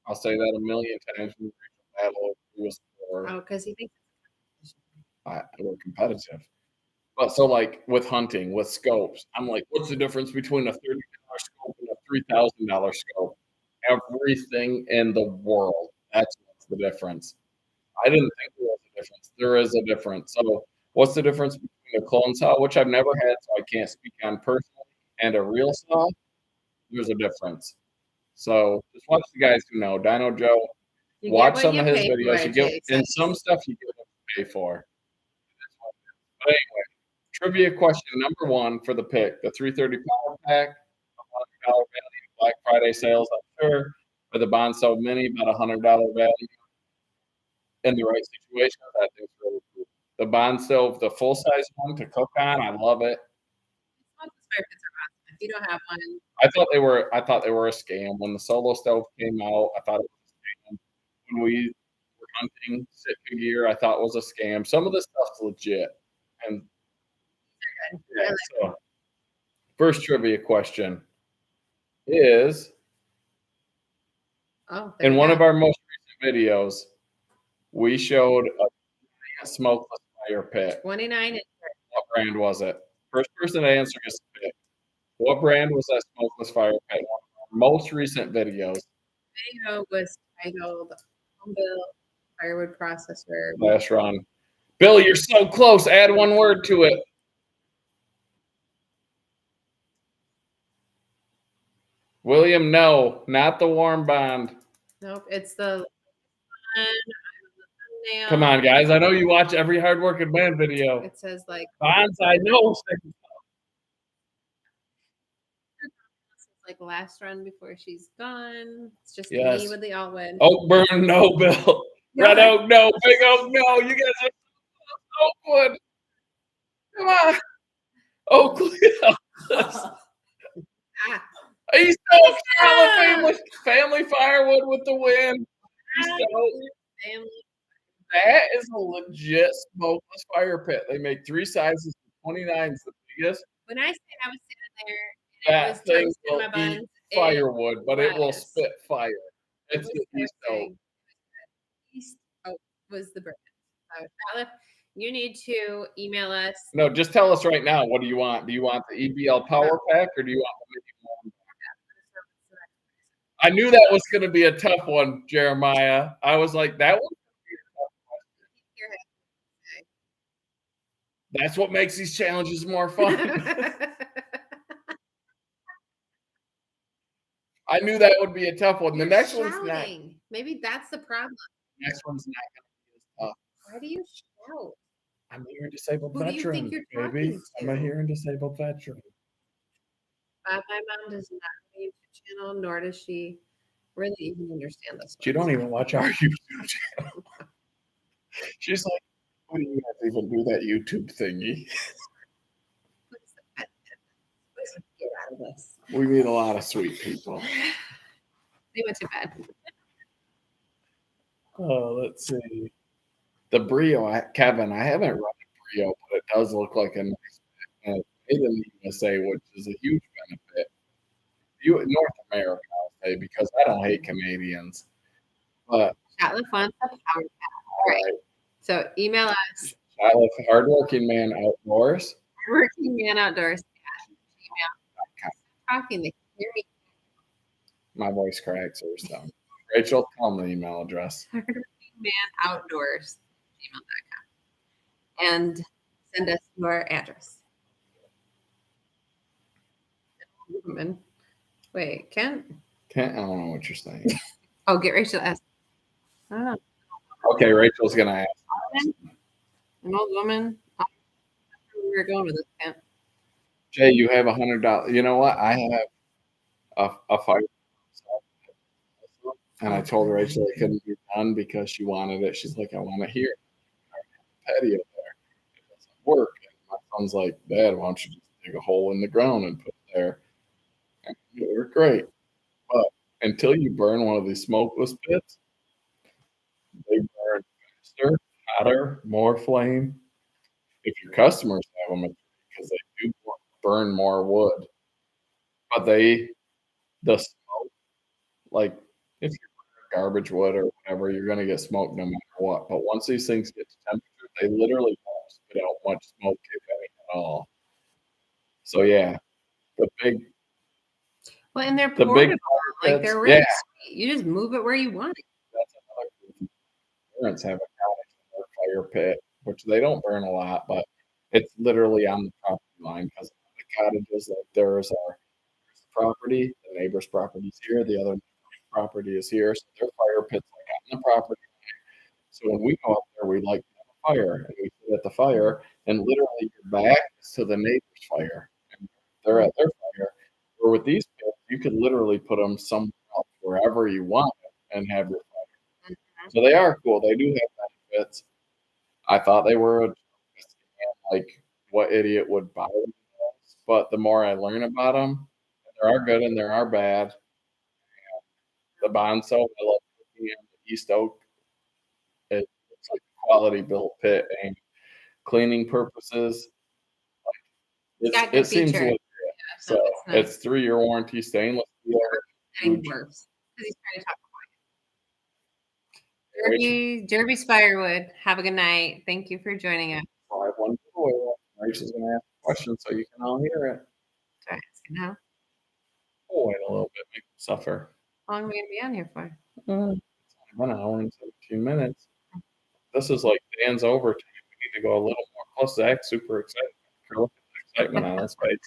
I'll say that a million times. When Rachel was poor. Oh, because he thinks we're competitive. But so like with hunting, with scopes, I'm like, what's the difference between a $30 scope and a $3,000 scope? Everything in the world. That's what's the difference. I didn't think there was a difference. There is a difference. So what's the difference between a clone saw, which I've never had, so I can't speak on personally, and a real saw? There's a difference. So just watch the guys who know. Dino Joe, watch some of his videos. You get in some stuff you get what you pay for. But anyway, trivia question number 1 for the pick: the 330 power pack, $100 value, Black Friday sales, I'm sure. For the Bond Stove Mini, about $100 value. In the right situation, that thing's really cool. The Bond Stove, the full size one to cook on, I love it. if you don't have one, I thought they were a scam when the Solo Stove came out. I thought it was a scam. When we were hunting Sitka gear, I thought it was a scam. Some of this stuff's legit. And yeah, so first trivia question is in one of our most recent videos, we showed a smokeless fire pit. 29. What brand was it? First person to answer gets a pick. What brand was that smokeless fire pit? One of our most recent videos. The video was titled Home Built Firewood Processor. Last run. Bill, you're so close. Add one word to it. William, no, not the warm bond. Nope, it's the Come on, guys. I know you watch every hardworking man video. It says like bonds. I know. like last run before she's gone. It's just Yes. me with the all win. Oakburn, no, Bill. Red Oak, no. Big Oak, no. You guys are Oakwood. Come on. Oakwood. East Oak, family firewood with the win. East Oak. Family. That is a legit smokeless fire pit. They make 3 sizes. 29 is the biggest. When I say I was sitting there, that thing will eat firewood, but it will spit fire. It's the East Oak. East Oak was the brand. So, you need to email us. No, just tell us right now. What do you want? Do you want the EBL Power Pack or do you want the Mini one? I knew that was going to be a tough one, Jeremiah. I was like, that one. That's what makes these challenges more fun. I knew that would be a tough one. The next one's not. Maybe that's the problem. Next one's not going to be as tough. Why do you shout? I'm a hearing disabled Who veteran, do you think you're baby. talking to? I'm a hearing disabled veteran. My mom does not YouTube channel, nor does she really even understand this. She don't even watch our YouTube channel. She's like, "What do you guys even do that YouTube thingy?" Let's get out of this. We meet a lot of sweet people. They went to bed. Oh, let's see. The Brio, Kevin, I haven't run a Brio, but it does look like a nice pet. And it's made in the USA, which is a huge benefit. North America, I'll say, because I don't hate Canadians. But Shotliff wants a power pad. all right. So email us. Shotliff, hardworking man outdoors. Working Man Outdoors at gmail.com. Talking, they can hear me. My voice cracks or something. Rachel, tell them the email address. Working Man Outdoors gmail.com. And send us your address. Wait, Kent? Kent, I don't know what you're saying. Oh, get Rachel S. I don't know. Okay, Rachel's gonna ask. An old woman. I don't know where we were going with this, Kent. Jay, you have $100. You know what? I have a fire, and I told Rachel it couldn't be done because she wanted it. She's like, I want it here. Patio there. It doesn't work. And my son's like, Dad, why don't you just dig a hole in the ground and put it there? And it worked great. But until you burn one of these smokeless pits, they burn faster, hotter, more flame. If your customers have them, because they do burn more wood. But the smoke, like if you're burning garbage wood or whatever, you're going to get smoke no matter what. But once these things get to temperature, they literally won't spit out much smoke, if any at all. So yeah, the big Well, and they're the big portable. fire Like pits, they're really yeah, sweet. You just move it where you want it. that's another thing. Parents have a cottage in their fire pit, which they don't burn a lot, but it's literally on the property line because the cottages, like there's our property, the neighbor's property is here, the other property is here, so their fire pit's like on the property. So when we go up there, we like to have a fire, and we sit at the fire, and literally your back is to the neighbor's fire, and they're at their fire. Or with these pits, you could literally put them somewhere else, wherever you want it, and have your fire. So they are cool. They do have benefits. I thought they were a joke, like what idiot would buy them? But the more I learn about them, there are good and there are bad. The bond soap, I love cooking in the East Oak. It's like a quality built pit and cleaning purposes. It seems feature. legit. So So it's it's 3-year warranty stainless steel. getting worse because he's trying to talk quiet. Derby's Firewood. Have a good night. Thank you for joining us. I have one giveaway. Rachel's going to ask a question so you can all hear it. Sorry, asking how We'll wait a little bit, make them suffer. long are we going to be on here for? It's only 1 hour and 17 minutes. This is like Dan's overtime. We need to go a little more. Plus, Zach's super excited. Look at the excitement on his face.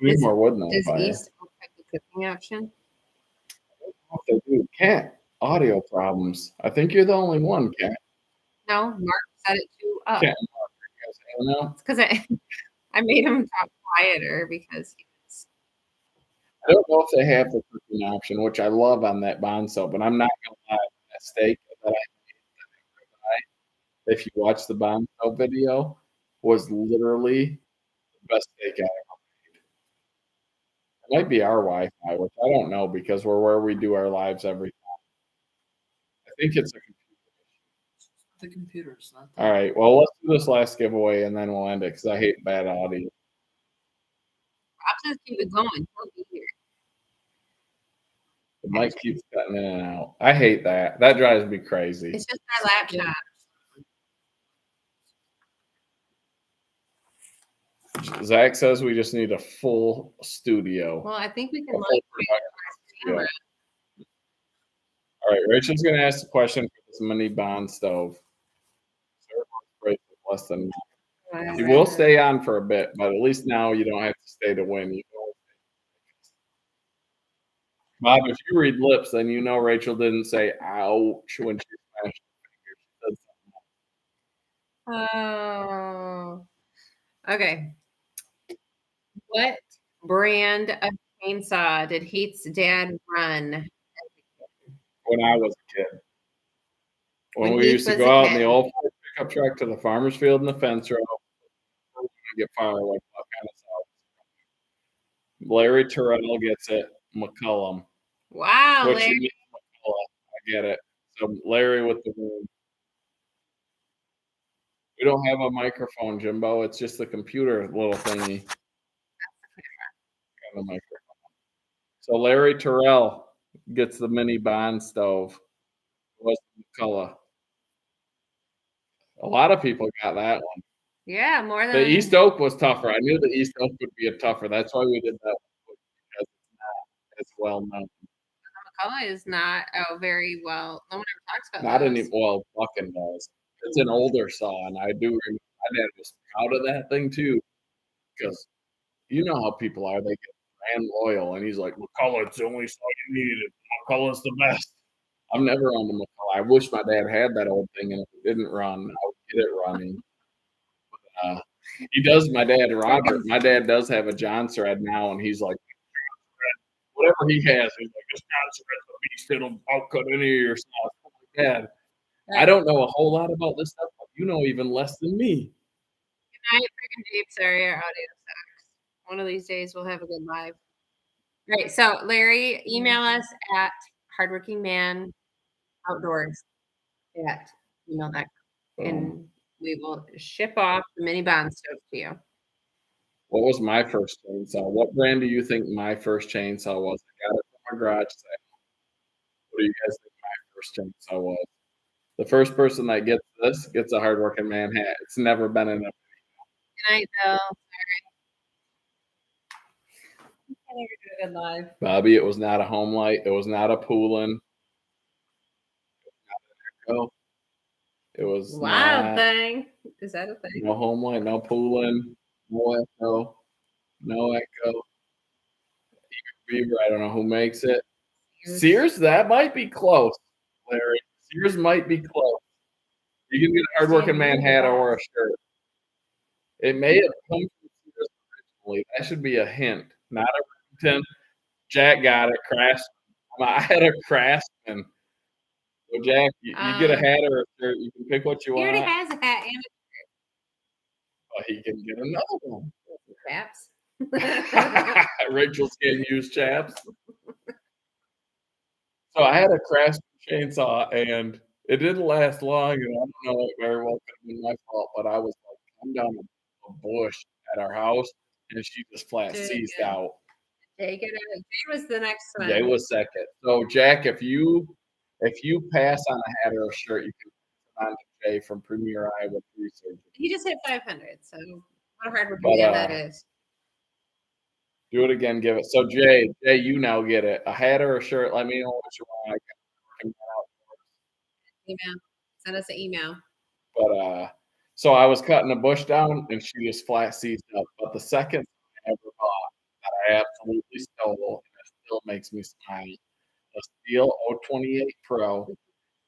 We need more wood in that Does fire. East Oak have the cooking option? If they do, Cat, audio problems. I think you're the only one, Cat. No, Mark set it to up. Cat, Mark, you guys hanging out? It's because I made him talk quieter because he was. I don't know if they have the cooking option, which I love on that bond soap, but I'm not gonna lie, that steak that I made, if you watch the bond soap video, was literally the best steak I ever made. It might be our Wi-Fi, which I don't know because we're where we do our lives every time. I think it's a computer. The computer's not. All right, well, let's do this last giveaway and then we'll end it because I hate bad audio. I'll just keep it going. He'll be here. The mic keeps cutting in and out. I hate that. That drives me crazy. It's just our laptop. Zach says we just need a full studio. Well, I think we can A full like production studio. All right, Rachel's going to ask the question for this mini bond stove. Less than you will stay on for a bit, but at least now you don't have to stay to win. You know. Bob, if you read lips, then you know Rachel didn't say "ouch" when she smashed her finger. Oh. Okay. What brand of chainsaw did Heath's dad run? When I was a kid. When When we Heath used to was go a out in the kid. old pickup truck to the farmer's field in the fence row, get fireworks, all kind of stuff. Larry Terrell gets it. McCullum. Wow, Which Larry. you mean McCullough. I get it. So Larry with the moon. We don't have a microphone, Jimbo. It's just the computer little thingy. Got a microphone. So Larry Terrell gets the mini bond stove. Was McCullough. A lot of people got that one. Yeah, more The than East Oak was tougher. I knew the East Oak would be a tougher. That's why we did that one, because it's not as well known. McCullough is not very well. No one ever talks about Not those. any. Well, fucking does. It's an older saw, and I do remember my dad was proud of that thing too, because you know how people are. They get brand loyal, and he's like, McCullough, it's the only saw you needed. McCullough's the best. I'm never on the McCullough. I wish my dad had that old thing, and if it didn't run, I would get it running. He does. My dad, Robert. My dad does have a John thread now, and he's like, whatever he has, he's like, this John thread's a beast. It'll outcut any of your stuff. Dad, I don't know a whole lot about this stuff, but you know even less than me. Good night, freaking deep. Sorry, our audio sucks. One of these days we'll have a good live. Right. So Larry, email us at hardworkingman outdoors at email.com, and we will ship off the mini bond stove to you. What was my first chainsaw? What brand do you think my first chainsaw was? I got it from a garage sale. What do you guys think my first chainsaw was? The first person that gets this gets a hardworking man hat. It's never been in a. Good night, Bill. Sorry. I can't ever do a good live. Bobby, it was not a home light. It was not a Poolin. It was not an Echo. It was Wild not, thing. Is that a thing? no home light, no Poolin, no Echo, no Echo. Beaver, I don't know who makes it. Sears, that might be close, Larry. Sears might be close. You can get a hardworking man hat or a shirt. It may have come from Sears originally. That should be a hint, not a Remington. Jack got it. Craftsman. I had a Craftsman. So Jack, you get a hat or a shirt. You can pick what you He already want. has a hat and But he can get another one. chaps. Rachel's getting used chaps. So I had a Craftsman chainsaw, and it didn't last long, and I don't know, it very well could have been my fault, but I was like, I'm down a bush at our house, and she just flat seized out. Jay was the next one. Jay was second. So Jack, if you pass on a hat or a shirt, you can put it on to Jay from Premier Iowa Research. He just hit 500, so what a hardworking man that is. Do it again, give it. So Jay, you now get it. A hat or a shirt. Let me know what you want. Email. Send us an email. But so I was cutting a bush down, and she just flat seized up. But the second I ever bought that I absolutely stole, and it still makes me smile, a Steel 028 Pro.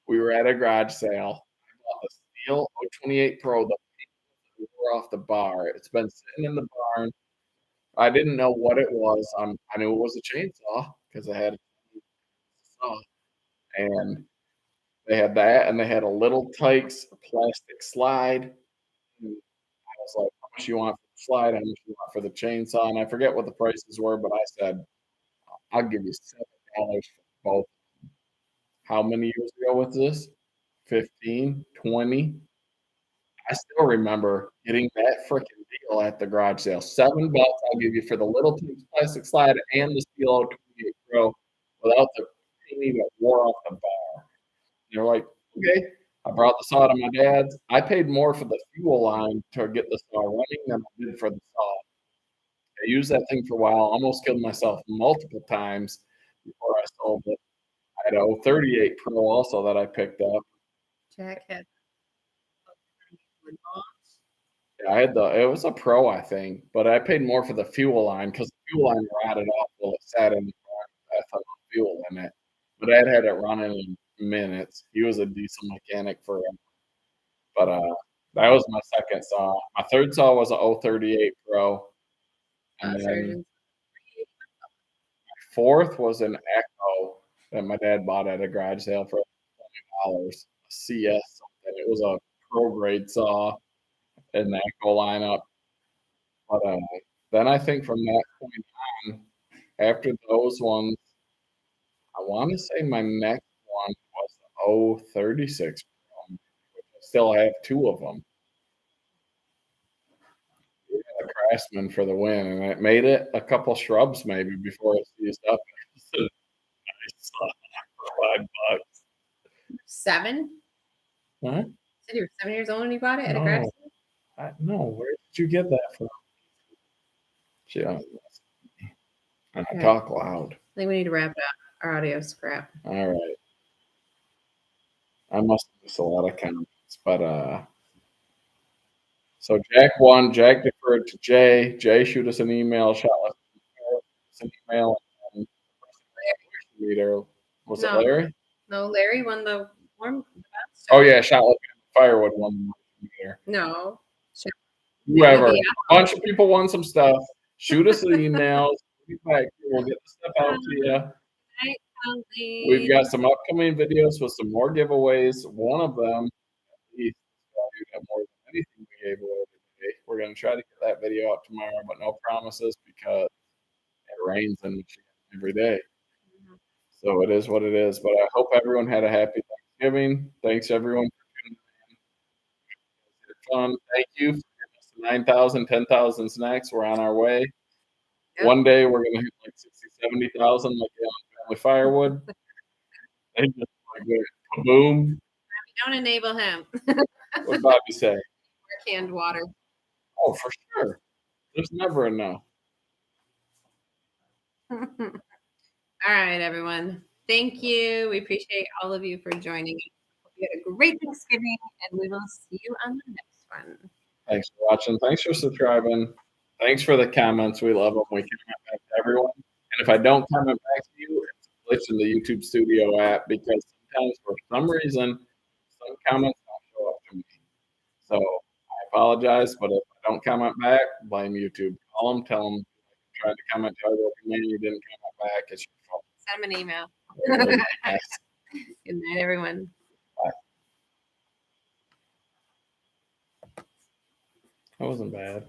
We were at a garage sale. I bought a Steel 028 Pro. The paint wore off the bar. It's been sitting in the barn. I didn't know what it was. I knew it was a chainsaw because I had a saw, and they had that, and they had a little Tykes plastic slide. And I was like, "How much you want for the slide? How much you want for the chainsaw?" And I forget what the prices were, but I said, "I'll give you $7 for both." How many years ago was this? 15, 20? I still remember getting that freaking deal at the garage sale. $7 I'll give you for the little plastic slide and the Steel 028 Pro without the painting that wore off the bar. They're like, okay. I brought the saw to my dad's. I paid more for the fuel line to get the saw running than I did for the saw. I used that thing for a while, almost killed myself multiple times before I sold it. I had a 038 Pro also that I picked up. Jack had. Yeah, I had it was a Pro, I think, but I paid more for the fuel line because the fuel line rotted off while it sat in the car. I thought fuel in it, but Dad had it running in minutes. He was a diesel mechanic for him. But that was my second saw. My third saw was a 038 Pro. And then fourth was an Echo that my dad bought at a garage sale for $20. A CS something. It was a pro grade saw in the Echo lineup. But then I think from that point on, after those ones, I want to say my next one was the 036 Pro. I still have two of them. A Craftsman for the win, and it made it a couple shrubs maybe before it seized up. Nice for $5. 7? Huh? Said you were 7 years old when you bought it at a No. garage sale? No, where did you get that from? Yeah, I Okay. talk loud. I think we need to wrap it up. Our audio scrap. All right. I must have missed a lot of comments, but so Jack won. Jack deferred to Jay. Jay shoot us an email. Shot us an email. And leader was it No. Larry? No, Larry won the warm. Oh yeah, shot like firewood won the meter. No. Whoever, a bunch of people won some stuff. Shoot us an email. We'll get the stuff out to you. We've got some upcoming videos with some more giveaways. One of them, valued at more than anything we gave away today. We're going to try to get that video up tomorrow, but no promises because it rains in Michigan every day. So it is what it is. But I hope everyone had a happy Thanksgiving. Thanks everyone for tuning in. Fun. Thank you for 9,000, 10,000 snacks. We're on our way. Yep. One day we're going to hit like 60, 70,000 like family firewood. And just like boom. Don't enable him. What did Bobby say? Or canned water. Oh, for sure. There's never enough. All right, everyone. Thank you. We appreciate all of you for joining us. Hope you had a great Thanksgiving, and we will see you on the next one. Thanks for watching. Thanks for subscribing. Thanks for the comments. We love them. We comment back to everyone. And if I don't comment back to you, it's a glitch in the YouTube Studio app because sometimes for some reason, some comments don't show up to me. So I apologize, but if I don't comment back, blame YouTube. Call them, tell them I tried to comment to other man, you didn't comment back. It's your fault. Send them an email. Good night, everyone. Bye. That wasn't bad.